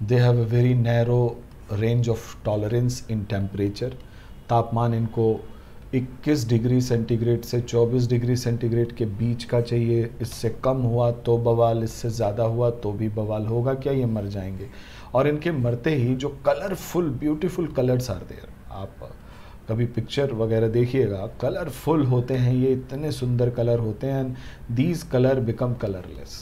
They have a very narrow range of tolerance in temperature. तापमान इनको 21 डिग्री सेंटीग्रेड से 24 डिग्री सेंटीग्रेड के बीच का चाहिए। इससे कम हुआ तो बवाल, इससे ज़्यादा हुआ तो भी बवाल होगा क्या, ये मर जाएंगे। और इनके मरते ही जो colourful beautiful colours are there, आप कभी पिक्चर वगैरह देखिएगा, कलरफुल होते हैं ये, इतने सुंदर कलर होते हैं। दीज कलर बिकम कलरलेस,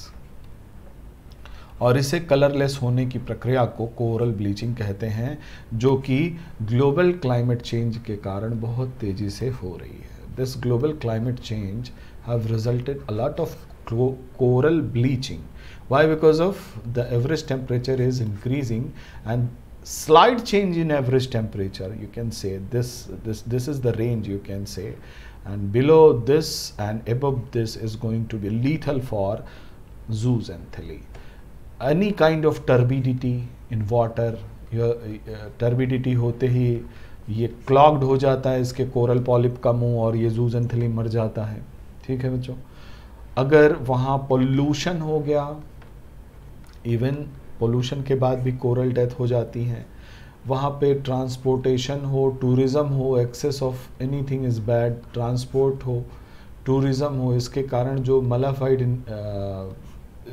और इसे कलरलेस होने की प्रक्रिया को कोरल ब्लीचिंग कहते हैं, जो कि ग्लोबल क्लाइमेट चेंज के कारण बहुत तेज़ी से हो रही है। This global climate change have resulted a lot of coral bleaching. Why? Because of the average temperature is increasing, and slight change in average temperature, you can say this is the range, you can say, and below this and above this is going to be lethal for zooxanthellae. Any kind of turbidity in water, turbidity होते ही ये clogged हो जाता है इसके coral polyp का मुंह, और ये जूज़ैंथेली मर जाता है। ठीक है बच्चों। अगर वहाँ पोल्यूशन हो गया, इवन पोल्यूशन के बाद भी कोरल डेथ हो जाती हैं। वहाँ पे ट्रांसपोर्टेशन हो, टूरिज़्म हो, excess of anything is bad, transport हो, टूरिज़्म हो, इसके कारण जो मलाफाइड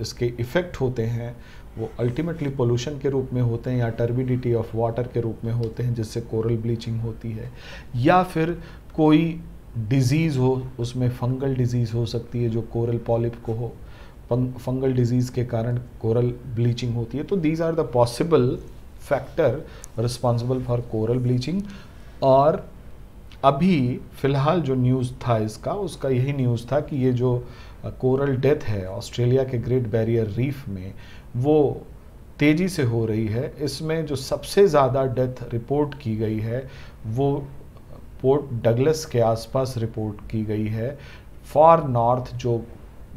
इसके इफ़ेक्ट होते हैं वो अल्टीमेटली पोल्यूशन के रूप में होते हैं या टर्बिडिटी ऑफ वाटर के रूप में होते हैं, जिससे कोरल ब्लीचिंग होती है। या फिर कोई डिज़ीज़ हो, उसमें फंगल डिज़ीज़ हो सकती है जो कोरल पॉलिप को हो, फंगल डिजीज़ के कारण कोरल ब्लीचिंग होती है। तो these are the possible factor responsible for coral bleaching. और अभी फ़िलहाल जो न्यूज़ था इसका, उसका यही न्यूज़ था कि ये जो कोरल डेथ है ऑस्ट्रेलिया के ग्रेट बैरियर रीफ में, वो तेज़ी से हो रही है। इसमें जो सबसे ज़्यादा डेथ रिपोर्ट की गई है वो पोर्ट डगलस के आसपास रिपोर्ट की गई है। फॉर नॉर्थ जो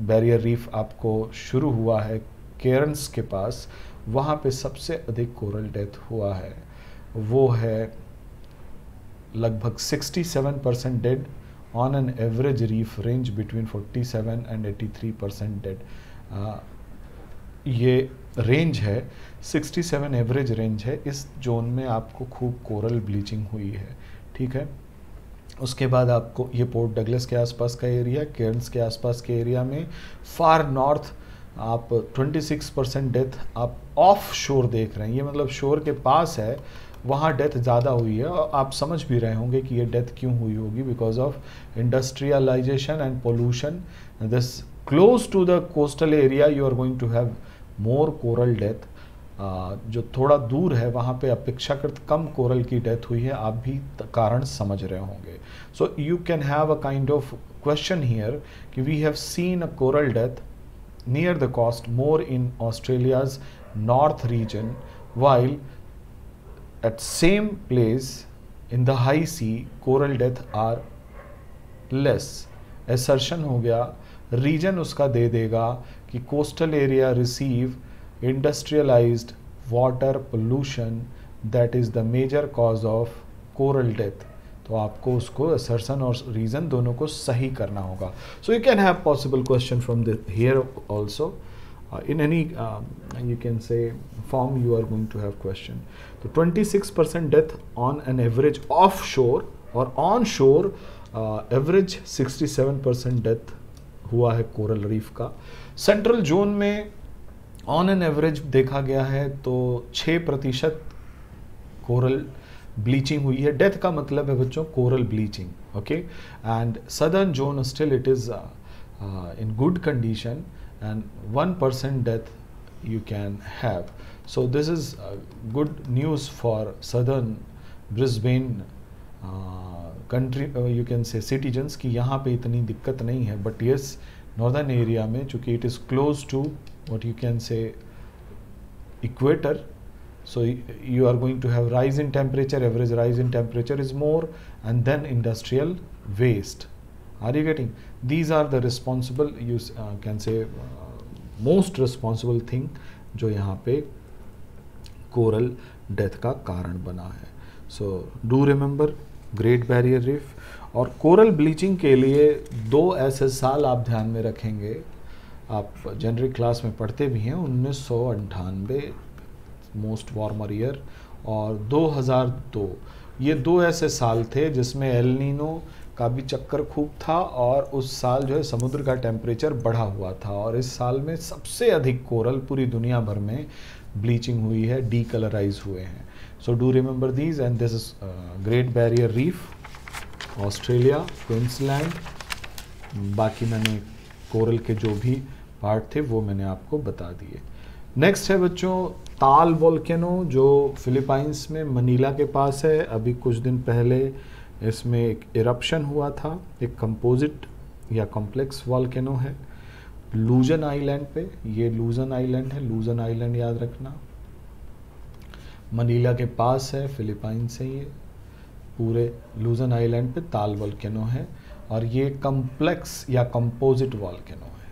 बैरियर रीफ आपको शुरू हुआ है केरन्स के पास, वहाँ पे सबसे अधिक कोरल डेथ हुआ है। वो है लगभग 67% dead on an average reef range between 47 and 83% dead. ये रेंज है 67 एवरेज रेंज है। इस जोन में आपको खूब कोरल ब्लीचिंग हुई है, ठीक है। उसके बाद आपको ये पोर्ट डगलस के आसपास का एरिया, केयर्न्स के आसपास के एरिया में, फार नॉर्थ आप 26% डेथ आप ऑफ शोर देख रहे हैं। ये मतलब शोर के पास है, वहाँ डेथ ज़्यादा हुई है। और आप समझ भी रहे होंगे कि ये डेथ क्यों हुई होगी, because of industrialisation and pollution. This close to the coastal area you are going to have more coral death. जो थोड़ा दूर है वहाँ पे अपेक्षाकृत कम कोरल की डेथ हुई है। आप भी कारण समझ रहे होंगे। So you can have a kind of question here कि we have seen a coral death near the coast more in Australia's north region, while at same place in the high sea coral death are less। assertion हो गया, reason उसका दे देगा कि coastal area receive industrialised water pollution that is the major cause of coral death. तो आपको उसको assertion और रीज़न दोनों को सही करना होगा। सो you can have possible question from the here also in any you can say form you are going to have question। तो 26% death on an average offshore और on shore average 67% death हुआ है coral reef का। Central zone में on an average देखा गया है तो 6% कोरल ब्लीचिंग हुई है। डेथ का मतलब है बच्चों coral bleaching, okay. And southern zone still it is in good condition and 1% death you can have। So this is good news for southern Brisbane country you can say citizens कि यहाँ पे इतनी दिक्कत नहीं है। but yes northern area में चूँकि it is close to what you can say equator, so you are going to have rise in temperature, average rise in temperature is more, and then industrial waste। Are you getting? These are the responsible you can say most responsible thing जो यहाँ पे coral death का कारण बना है। So do remember great barrier reef. और coral bleaching के लिए 2 ऐसे साल आप ध्यान में रखेंगे, आप जनरल क्लास में पढ़ते भी हैं, 1998 मोस्ट वार्मर ईयर और 2002। ये 2 ऐसे साल थे जिसमें एल नीनो का भी चक्कर खूब था और उस साल जो है समुद्र का टेम्परेचर बढ़ा हुआ था। और इस साल में सबसे अधिक कोरल पूरी दुनिया भर में ब्लीचिंग हुई है, डीकलराइज हुए हैं। So do remember these and this is great barrier reef Australia Queensland. बाकी मैंने कोरल के जो भी पार्ट थे वो मैंने आपको बता दिए। नेक्स्ट है बच्चों ताल वोल्केनो जो फिलीपाइंस में मनीला के पास है। अभी कुछ दिन पहले इसमें एक इरप्शन हुआ था। एक कंपोजिट या कॉम्प्लेक्स वॉल्केनो है लूजन आइलैंड पे। ये लूजन आइलैंड है, लूजन आइलैंड याद रखना, मनीला के पास है, फिलीपाइन से ये पूरे लूजन आइलैंड पे ताल वॉल्केनो है। और ये कॉम्प्लेक्स या कंपोजिट वॉल्केनो है,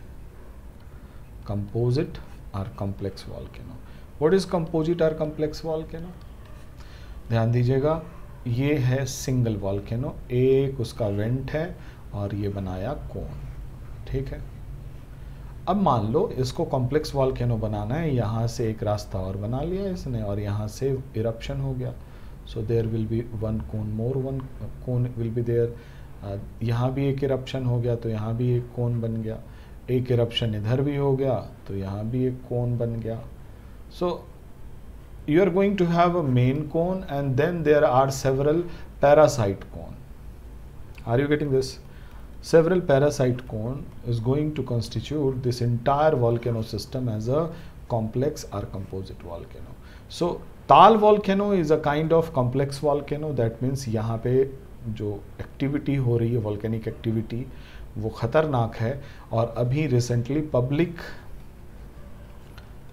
कंपोजिट और complex volcano. What is composite और कॉम्प्लेक्स वॉल्केनो? ध्यान दीजिएगा, ये है सिंगल वॉल्केनो, एक उसका वेंट है और ये बनाया कोन, ठीक है। अब मान लो इसको कॉम्प्लेक्स वॉल्केनो बनाना है, यहाँ से एक रास्ता और बना लिया इसने और यहाँ से इरप्शन हो गया। so there will be one cone more, one cone will be there. यहाँ भी एक इरप्शन हो गया तो यहाँ भी एक कोन बन गया, एक इरप्शन इधर भी हो गया तो यहाँ भी एक कोन बन गया. So you are going to have a main cone and then there are several parasite cone. Are you getting this? Several parasite cone is going to constitute this entire volcano system as a complex or composite volcano. So Taal volcano is a kind of complex volcano. That means यहाँ पे जो activity हो रही है, volcanic activity, वो खतरनाक है और अभी रिसेंटली पब्लिक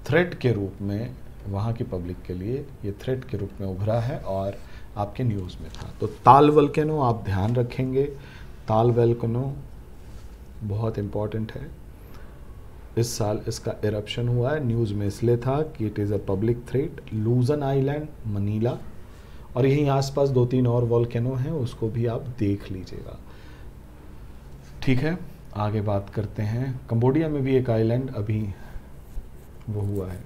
थ्रेट के रूप में, वहाँ की पब्लिक के लिए ये थ्रेट के रूप में उभरा है और आपके न्यूज़ में था. तो ताल वोल्केनो आप ध्यान रखेंगे. ताल वोल्केनो बहुत इम्पॉर्टेंट है. इस साल इसका इरप्शन हुआ है, न्यूज़ में इसलिए था कि it is a public threat. लूजन island, Manila और यहीं आसपास 2-3 और वोल्केनो हैं, उसको भी आप देख लीजिएगा. ठीक है, आगे बात करते हैं. कंबोडिया में भी एक आइलैंड अभी वो हुआ है,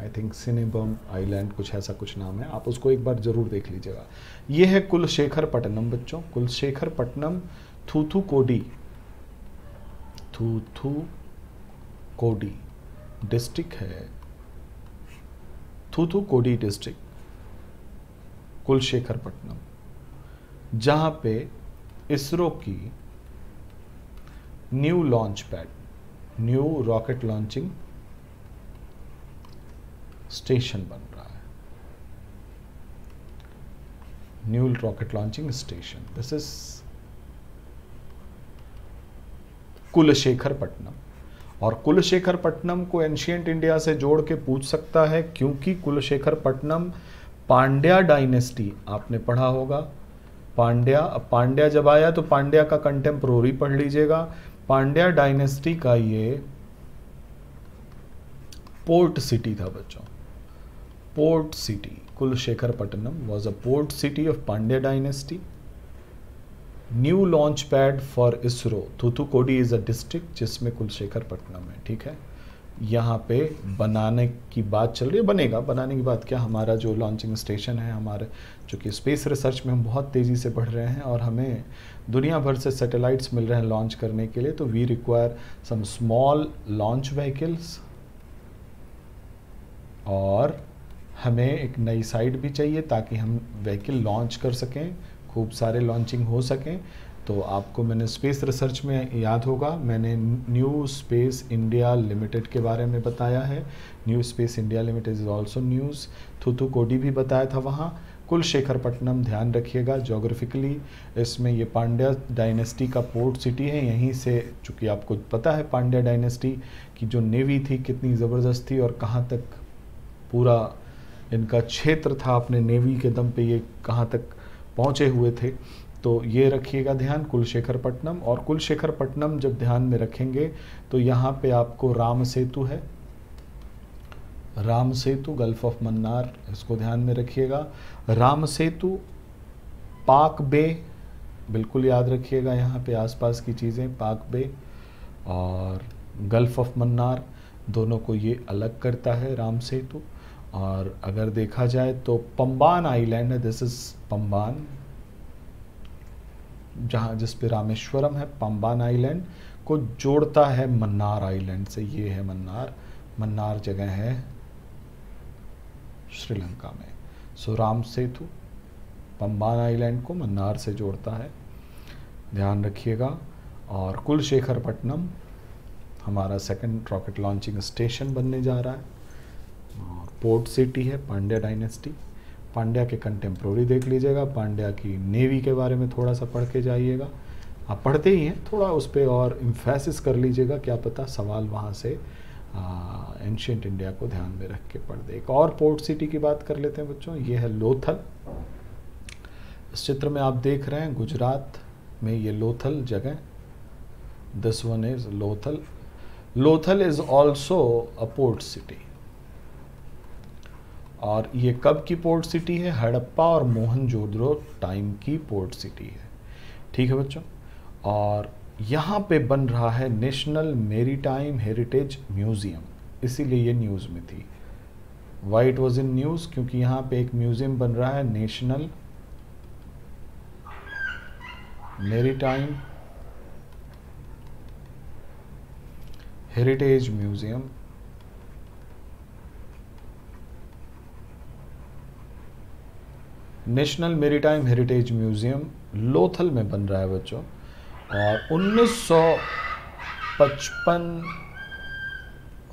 आई थिंक सिनेबम आइलैंड, कुछ ऐसा कुछ नाम है, आप उसको एक बार ज़रूर देख लीजिएगा. ये है कुलशेखरपट्टनम बच्चों. कुलशेखरपट्टनम थूथुकोडी डिस्ट्रिक्ट है. थूथुकोडी डिस्ट्रिक्ट कुलशेखरपट्टनम, जहाँ पे इसरो की new launch pad, new rocket launching station बन रहा है. New rocket launching station, this is Kulasekarapattinam. और कुलशेखरपट्टनम को एंशिएंट इंडिया से जोड़ के पूछ सकता है, क्योंकि कुलशेखरपट्टनम पांड्या डायनेस्टी, आपने पढ़ा होगा पांड्या जब आया तो पांड्या का कंटेम्प्रोरी पढ़ लीजिएगा. पांड्या डायनेस्टी का ये पोर्ट सिटी था बच्चों. Port city Kulasekarapattinam was a port city of Pandya dynasty. New launch pad for ISRO. Thoothukudi is a district जिसमें कुलशेखरपट्टनम है. ठीक है, यहाँ पे बनाने की बात चल रही है. बनेगा, बनाने की बात क्या, हमारा जो लॉन्चिंग स्टेशन है, हमारे चूँकि स्पेस रिसर्च में हम बहुत तेज़ी से बढ़ रहे हैं और हमें दुनिया भर से सैटेलाइट्स मिल रहे हैं लॉन्च करने के लिए, तो we require some small launch vehicles और हमें एक नई साइट भी चाहिए ताकि हम व्हीकल लॉन्च कर सकें, खूब सारे लॉन्चिंग हो सकें. तो आपको मैंने स्पेस रिसर्च में याद होगा, मैंने न्यू स्पेस इंडिया लिमिटेड के बारे में बताया है. New Space India Limited is also news. Thoothukudi भी बताया था वहाँ. कुलशेखरपट्टनम ध्यान रखिएगा, जोग्राफिकली इसमें ये पांड्या डायनेस्टी का पोर्ट सिटी है. यहीं से, चूँकि आपको पता है पांड्या डायनेस्टी की जो नेवी थी कितनी ज़बरदस्त थी और कहाँ तक पूरा इनका क्षेत्र था, अपने नेवी के दम पे ये कहाँ तक पहुँचे हुए थे. तो ये रखिएगा ध्यान, कुलशेखरपट्टनम. और कुलशेखरपट्टनम जब ध्यान में रखेंगे तो यहाँ पे आपको राम सेतु है, राम सेतु, गल्फ ऑफ मन्नार, इसको ध्यान में रखिएगा. राम सेतु, पाक बे, बिल्कुल याद रखिएगा यहाँ पे आसपास की चीज़ें, पाक बे और गल्फ ऑफ मन्नार, दोनों को ये अलग करता है राम सेतु. और अगर देखा जाए तो पंबान आइलैंड है, दिस इज पंबान, जहाँ जिस पे रामेश्वरम है, पंबान आइलैंड को जोड़ता है मन्नार आइलैंड से. ये है मन्नार, मन्नार जगह है श्रीलंका में. सो राम सेतु पंबान आइलैंड को मन्नार से जोड़ता है, ध्यान रखिएगा. और कुलशेखरपट्टनम हमारा सेकंड रॉकेट लॉन्चिंग स्टेशन बनने जा रहा है और पोर्ट सिटी है पांड्या डायनेस्टी. पांड्या के कंटेम्प्रोरी देख लीजिएगा, पांड्या की नेवी के बारे में थोड़ा सा पढ़ के जाइएगा. आप पढ़ते ही हैं, थोड़ा उस पर और इम्फेसिस कर लीजिएगा, क्या पता सवाल वहाँ से एंशिएंट इंडिया को ध्यान में रख के पढ़ दे. एक और पोर्ट सिटी की बात कर लेते हैं बच्चों, ये है लोथल. इस चित्र में आप देख रहे हैं गुजरात में ये लोथल जगह, this one is Lothal. Lothal is also a port city. और ये कब की पोर्ट सिटी है, हड़प्पा और मोहनजोदड़ो टाइम की पोर्ट सिटी है. ठीक है बच्चों. और यहाँ पे बन रहा है नेशनल मेरीटाइम हेरिटेज म्यूजियम, इसीलिए ये न्यूज़ में थी. Why it was in news? क्योंकि यहाँ पे एक म्यूजियम बन रहा है, national maritime heritage museum. National maritime heritage museum Lothal में बन रहा है बच्चों, और 1955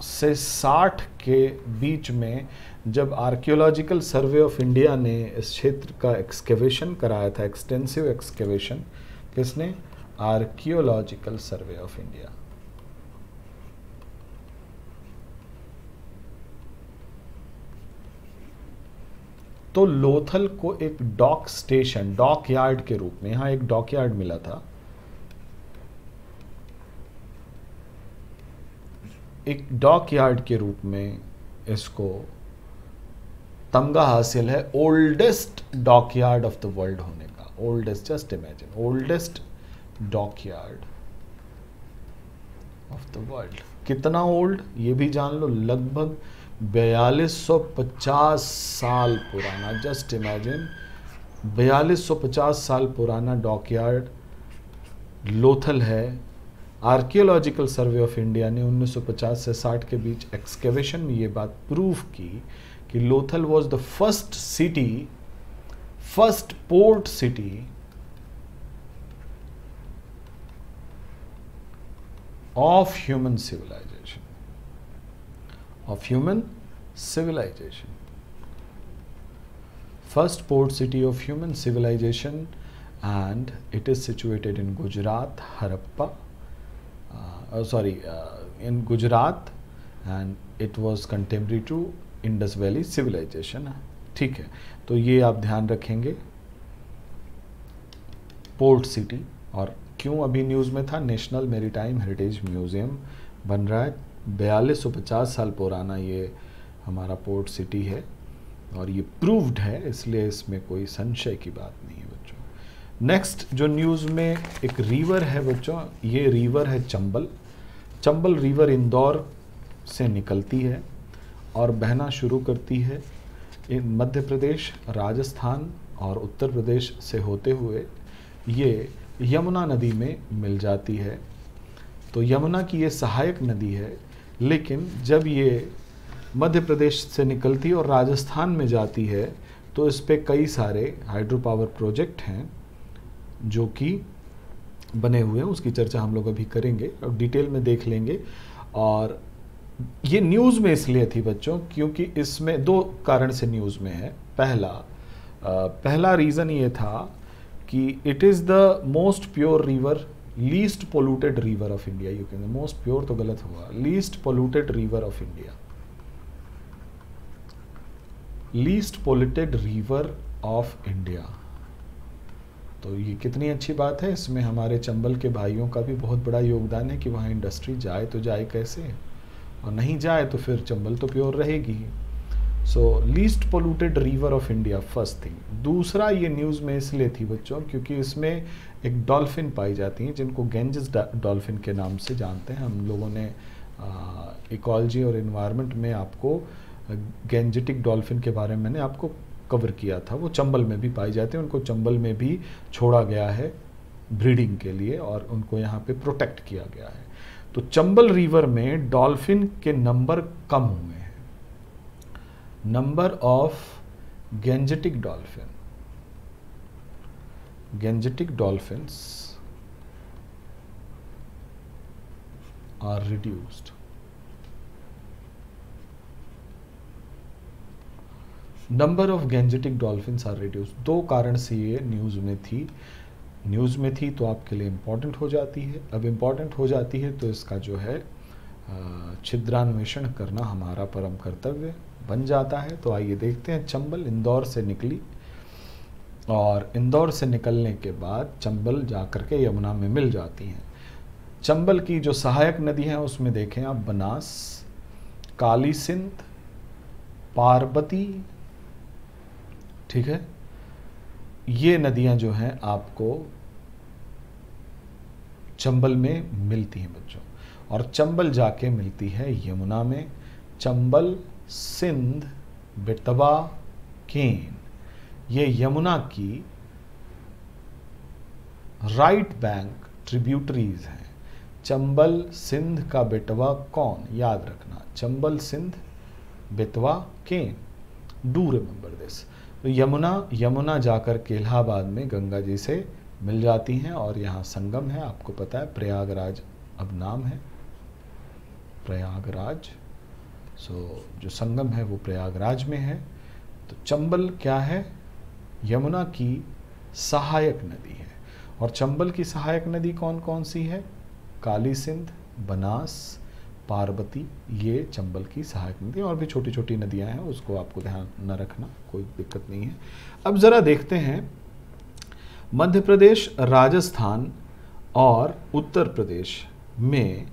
से 60 के बीच में जब आर्कियोलॉजिकल सर्वे ऑफ इंडिया ने इस क्षेत्र का एक्सकेवेशन कराया था, एक्सटेंसिव एक्सकेवेशन, किसने? Archaeological survey of India. तो लोथल को एक डॉक स्टेशन, डॉक यार्ड के रूप में, यहां एक डॉक यार्ड मिला था, एक डॉक यार्ड के रूप में इसको तमगा हासिल है oldest dockyard of the world होने का। Oldest, just imagine, oldest dockyard of the world. कितना ओल्ड ये भी जान लो, लगभग 4250 साल पुराना। जस्ट इमेजिन, 4250 साल पुराना डॉकयार्ड लोथल है। आर्कियोलॉजिकल सर्वे ऑफ इंडिया ने 1950 से 60 के बीच एक्सकेवेशन में ये बात प्रूव की कि Lothal was the first city, first port city of human civilisation, of human civilization, first port city of human civilization, and it is situated in Gujarat, Harappa, in Gujarat, and it was contemporary to Indus Valley civilization। ठीक है, तो ये आप ध्यान रखेंगे, port city. और क्यों अभी न्यूज़ में था, नेशनल मेरीटाइम हेरिटेज म्यूजियम बन रहा है, 4250 साल पुराना ये हमारा पोर्ट सिटी है, और ये प्रूव्ड है, इसलिए इसमें कोई संशय की बात नहीं है बच्चों। नेक्स्ट जो न्यूज़ में एक रिवर है बच्चों, ये रिवर है चंबल। चंबल रिवर इंदौर से निकलती है और बहना शुरू करती है इन मध्य प्रदेश, राजस्थान और उत्तर प्रदेश से होते हुए ये यमुना नदी में मिल जाती है। तो यमुना की ये सहायक नदी है, लेकिन जब ये मध्य प्रदेश से निकलती है और राजस्थान में जाती है तो इस पे कई सारे हाइड्रो पावर प्रोजेक्ट हैं जो कि बने हुए हैं, उसकी चर्चा हम लोग अभी करेंगे और डिटेल में देख लेंगे। और ये न्यूज़ में इसलिए थी बच्चों क्योंकि इसमें दो कारण से न्यूज़ में है। पहला रीज़न ये था कि it is the most pure river, least polluted river of India. You can, most pure तो गलत हुआ, least polluted river of India, least polluted river of India. तो ये कितनी अच्छी बात है, इसमें हमारे चंबल के भाइयों का भी बहुत बड़ा योगदान है कि वहाँ इंडस्ट्री जाए तो जाए कैसे, और नहीं जाए तो फिर चंबल तो प्योर रहेगी। So least polluted river of India, first thing. दूसरा, ये न्यूज़ में इसलिए थी बच्चों क्योंकि इसमें एक डॉल्फिन पाई जाती हैं जिनको गेंजेस डॉल्फिन के नाम से जानते हैं। हम लोगों ने इकोलॉजी और एनवायरनमेंट में आपको गेंजेटिक डॉल्फिन के बारे में मैंने आपको कवर किया था। वो चंबल में भी पाई जाते हैं, उनको चंबल में भी छोड़ा गया है ब्रीडिंग के लिए और उनको यहाँ पे प्रोटेक्ट किया गया है। तो चंबल रिवर में डॉल्फिन के नंबर कम हुए हैं, number of Gangetic dolphin, Gangetic dolphins are reduced. Number of Gangetic dolphins are reduced. दो कारण से ये न्यूज़ में थी तो आपके लिए इम्पॉर्टेंट हो जाती है। अब इम्पॉर्टेंट हो जाती है तो इसका जो है छिद्रान्वेषण करना हमारा परम कर्तव्य बन जाता है। तो आइए देखते हैं। चंबल इंदौर से निकली और इंदौर से निकलने के बाद चंबल जाकर के यमुना में मिल जाती हैं। चंबल की जो सहायक नदी हैं उसमें देखें आप, बनास, काली सिंध, पार्वती, ठीक है, ये नदियां जो हैं आपको चंबल में मिलती हैं बच्चों, और चंबल जाके मिलती है यमुना में। चंबल, सिंध, बेतवा, केन, ये यमुना की राइट बैंक ट्रिब्यूटरीज हैं। चंबल, सिंध का बेतवा कौन, याद रखना, चंबल, सिंध, बेतवा, केन, डू रिमेंबर दिस। तो यमुना जाकर के इलाहाबाद में गंगा जी से मिल जाती हैं और यहाँ संगम है, आपको पता है प्रयागराज अब नाम है प्रयागराज। जो संगम है वो प्रयागराज में है। तो चंबल क्या है, यमुना की सहायक नदी है। और चंबल की सहायक नदी कौन कौन सी है, काली सिंध, बनास, पार्वती, ये चंबल की सहायक नदी। और भी छोटी छोटी नदियां हैं, उसको आपको ध्यान न रखना, कोई दिक्कत नहीं है। अब ज़रा देखते हैं मध्य प्रदेश, राजस्थान और उत्तर प्रदेश में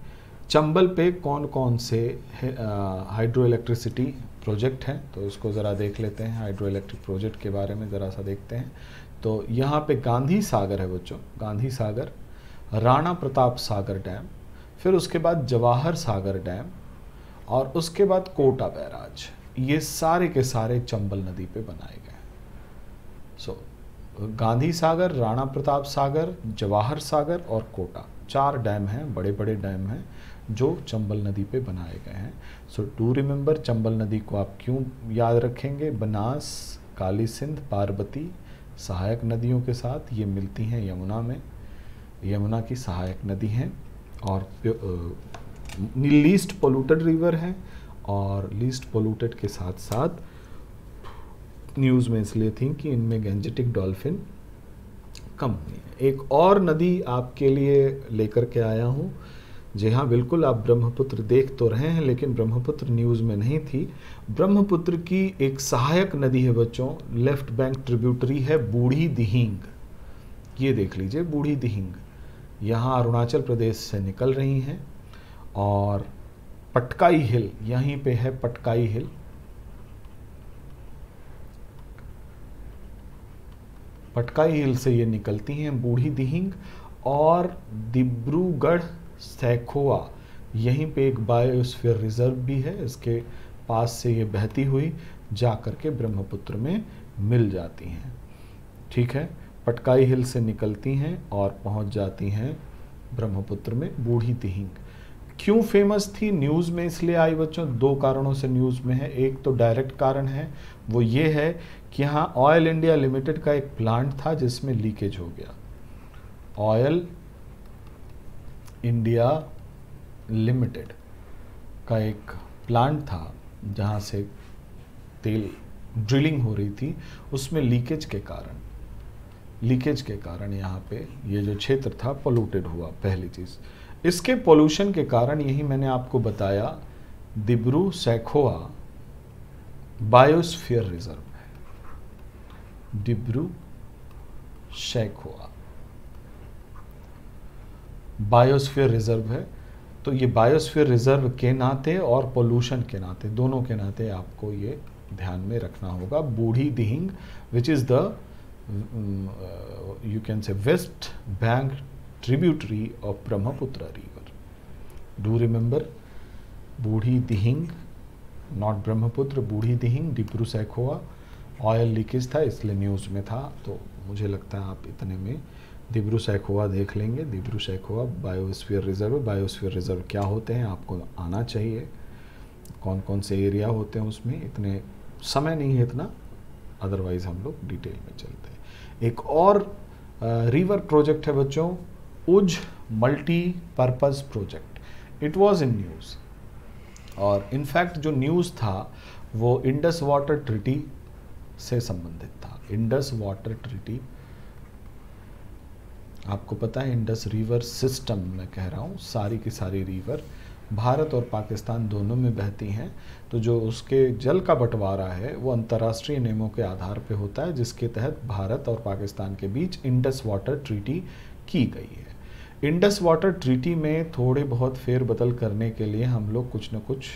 चंबल पे कौन कौन से हाइड्रो इलेक्ट्रिसिटी प्रोजेक्ट हैं। तो इसको ज़रा देख लेते हैं, हाइड्रो इलेक्ट्रिक प्रोजेक्ट के बारे में ज़रा सा देखते हैं। तो यहाँ पे गांधी सागर है बच्चों, गांधी सागर, राणा प्रताप सागर डैम, फिर उसके बाद जवाहर सागर डैम और उसके बाद कोटा बैराज। ये सारे के सारे चंबल नदी पे बनाए गए। गांधी सागर, राणा प्रताप सागर, जवाहर सागर और कोटा, 4 डैम हैं, बड़े बड़े डैम हैं जो चंबल नदी पे बनाए गए हैं। डू रिमेंबर, चंबल नदी को आप क्यों याद रखेंगे, बनास, काली सिंध, पार्वती सहायक नदियों के साथ ये मिलती हैं यमुना में, यमुना की सहायक नदी हैं। और लीस्ट पोल्यूटेड रिवर है, और लीस्ट पोल्यूटेड के साथ साथ न्यूज़ में इसलिए थी कि इनमें गैंजेटिक डॉल्फिन कम हुई है। एक और नदी आपके लिए लेकर के आया हूँ। जी हाँ, बिल्कुल, आप ब्रह्मपुत्र देख तो रहे हैं, लेकिन ब्रह्मपुत्र न्यूज़ में नहीं थी। ब्रह्मपुत्र की एक सहायक नदी है बच्चों, लेफ्ट बैंक ट्रिब्यूटरी है, बूढ़ी दिहिंग। ये देख लीजिए, बूढ़ी दिहिंग यहाँ अरुणाचल प्रदेश से निकल रही हैं। और पटकाई हिल, यहीं पे है पटकाई हिल, पटकाई हिल से ये निकलती हैं बूढ़ी दिहिंग। और डिब्रूगढ़ सैखोवा, यहीं पे एक बायोस्फीयर रिजर्व भी है, इसके पास से ये बहती हुई जा कर के ब्रह्मपुत्र में मिल जाती हैं। ठीक है, पटकाई हिल से निकलती हैं और पहुंच जाती हैं ब्रह्मपुत्र में बूढ़ी दिहिंग। क्यों फेमस थी, न्यूज़ में इसलिए आई बच्चों, 2 कारणों से न्यूज़ में है। एक तो डायरेक्ट कारण है, वो ये है कि यहाँ ऑयल इंडिया लिमिटेड का एक प्लांट था जिसमें लीकेज हो गया। ऑयल इंडिया लिमिटेड का एक प्लांट था जहाँ से तेल ड्रिलिंग हो रही थी, उसमें लीकेज के कारण यहाँ पे ये जो क्षेत्र था पोल्यूटेड हुआ, पहली चीज़। इसके पोल्यूशन के कारण, यही मैंने आपको बताया, डिब्रू सैखोवा बायोस्फीयर रिजर्व है, डिब्रू सैखोवा बायोस्फीयर रिजर्व है। तो ये बायोस्फीयर रिजर्व के नाते और पोल्यूशन के नाते, दोनों के नाते आपको ये ध्यान में रखना होगा। बूढ़ी दिहिंग विच is the you can say west bank tributary of Brahmaputra river. Do remember, Burhi Dihing, not Brahmaputra, Burhi Dihing, Dibru Saikhowa. Oil leakage था इसलिए न्यूज़ में था, तो मुझे लगता है आप इतने में डिब्रू सैखोवा देख लेंगे। Dibru Saikhowa biosphere reserve, biosphere reserve क्या होते हैं आपको आना चाहिए, कौन कौन से एरिया होते हैं उसमें, इतने समय नहीं है इतना, अदरवाइज हम लोग डिटेल में चलते हैं। एक और रिवर प्रोजेक्ट है बच्चों, उज multipurpose project, it was in news. और इनफैक्ट जो न्यूज़ था वो इंडस वाटर ट्रीटी से संबंधित था। इंडस वाटर ट्रीटी, आपको पता है इंडस रिवर सिस्टम, मैं कह रहा हूँ सारी की सारी रिवर भारत और पाकिस्तान दोनों में बहती हैं। तो जो उसके जल का बंटवारा है वो अंतर्राष्ट्रीय नियमों के आधार पे होता है, जिसके तहत भारत और पाकिस्तान के बीच इंडस वाटर ट्रीटी की गई है। इंडस वाटर ट्रीटी में थोड़े बहुत फेरबदल करने के लिए हम लोग कुछ न कुछ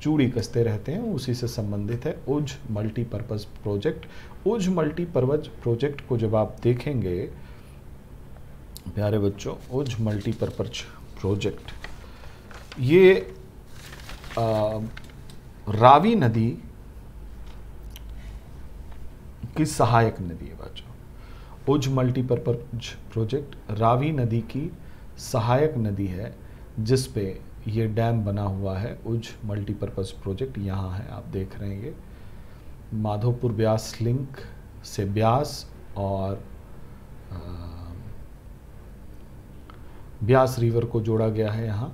चूड़ी कसते रहते हैं, उसी से संबंधित है उज मल्टीपर्पज़ प्रोजेक्ट। उज मल्टीपर्पज़ प्रोजेक्ट को जब आप देखेंगे प्यारे बच्चों, उज मल्टीपर्पज़ प्रोजेक्ट, ये रावी नदी की सहायक नदी है बच्चों। उज मल्टीपर्पज प्रोजेक्ट रावी नदी की सहायक नदी है जिस पे ये डैम बना हुआ है। उज मल्टीपर्पज प्रोजेक्ट यहाँ है, आप देख रहे हैं। ये माधोपुर ब्यास लिंक से ब्यास और ब्यास रिवर को जोड़ा गया है।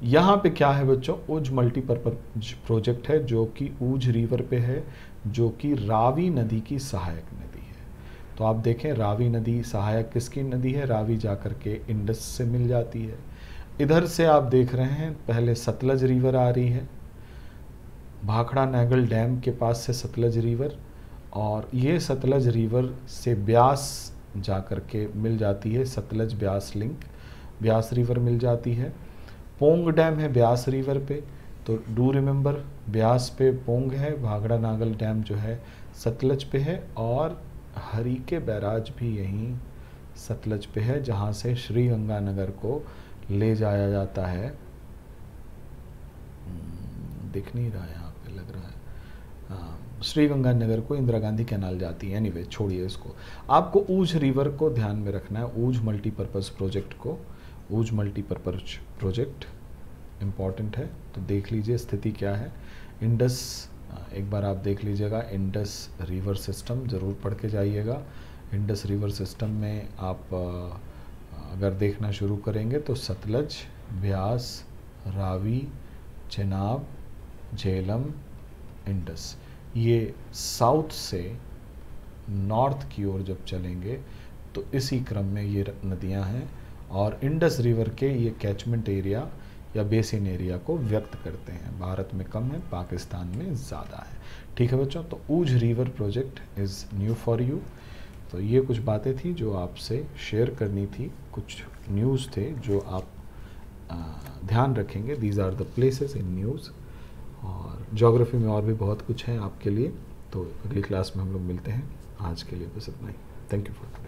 यहाँ पे क्या है बच्चों, उज मल्टीपर्पज प्रोजेक्ट है जो कि ऊझ रिवर पे है, जो कि रावी नदी की सहायक नदी है। तो आप देखें रावी नदी सहायक किसकी नदी है, रावी जाकर के इंडस से मिल जाती है। इधर से आप देख रहे हैं पहले सतलज रिवर आ रही है, भाखड़ा नागल डैम के पास से सतलज रिवर, और ये सतलज रिवर से ब्यास जाकर के मिल जाती है, सतलज ब्यास लिंक, ब्यास रिवर मिल जाती है। पोंग डैम है ब्यास रिवर पे, तो डू रिमेंबर ब्यास पे पोंग है, भाखड़ा नागल डैम जो है सतलज पे है, और हरीके बैराज भी यहीं सतलज पे है जहाँ से श्री गंगानगर को ले जाया जाता है। दिख नहीं रहा है यहाँ पे, लग रहा है श्री गंगानगर को इंदिरा गांधी कैनाल जाती है। एनीवे छोड़िए इसको, आपको ऊझ रिवर को ध्यान में रखना है, ऊझ मल्टीपर्पज़ प्रोजेक्ट को। ऊझ मल्टीपर्पज़ प्रोजेक्ट इम्पॉर्टेंट है, तो देख लीजिए स्थिति क्या है। इंडस एक बार आप देख लीजिएगा, इंडस रिवर सिस्टम ज़रूर पढ़ के जाइएगा। इंडस रिवर सिस्टम में आप अगर देखना शुरू करेंगे तो सतलज, ब्यास, रावी, चेनाब, झेलम, इंडस, ये साउथ से नॉर्थ की ओर जब चलेंगे तो इसी क्रम में ये नदियां हैं, और इंडस रिवर के ये कैचमेंट एरिया या बेसिन एरिया को व्यक्त करते हैं। भारत में कम है, पाकिस्तान में ज़्यादा है। ठीक है बच्चों, तो Ujh river project is new for you. तो ये कुछ बातें थी जो आपसे शेयर करनी थी, कुछ न्यूज़ थे जो आप ध्यान रखेंगे। These are the places in news. और ज्योग्राफी में और भी बहुत कुछ है आपके लिए, तो अगली क्लास में हम लोग मिलते हैं। आज के लिए बस इतना ही। Thank you for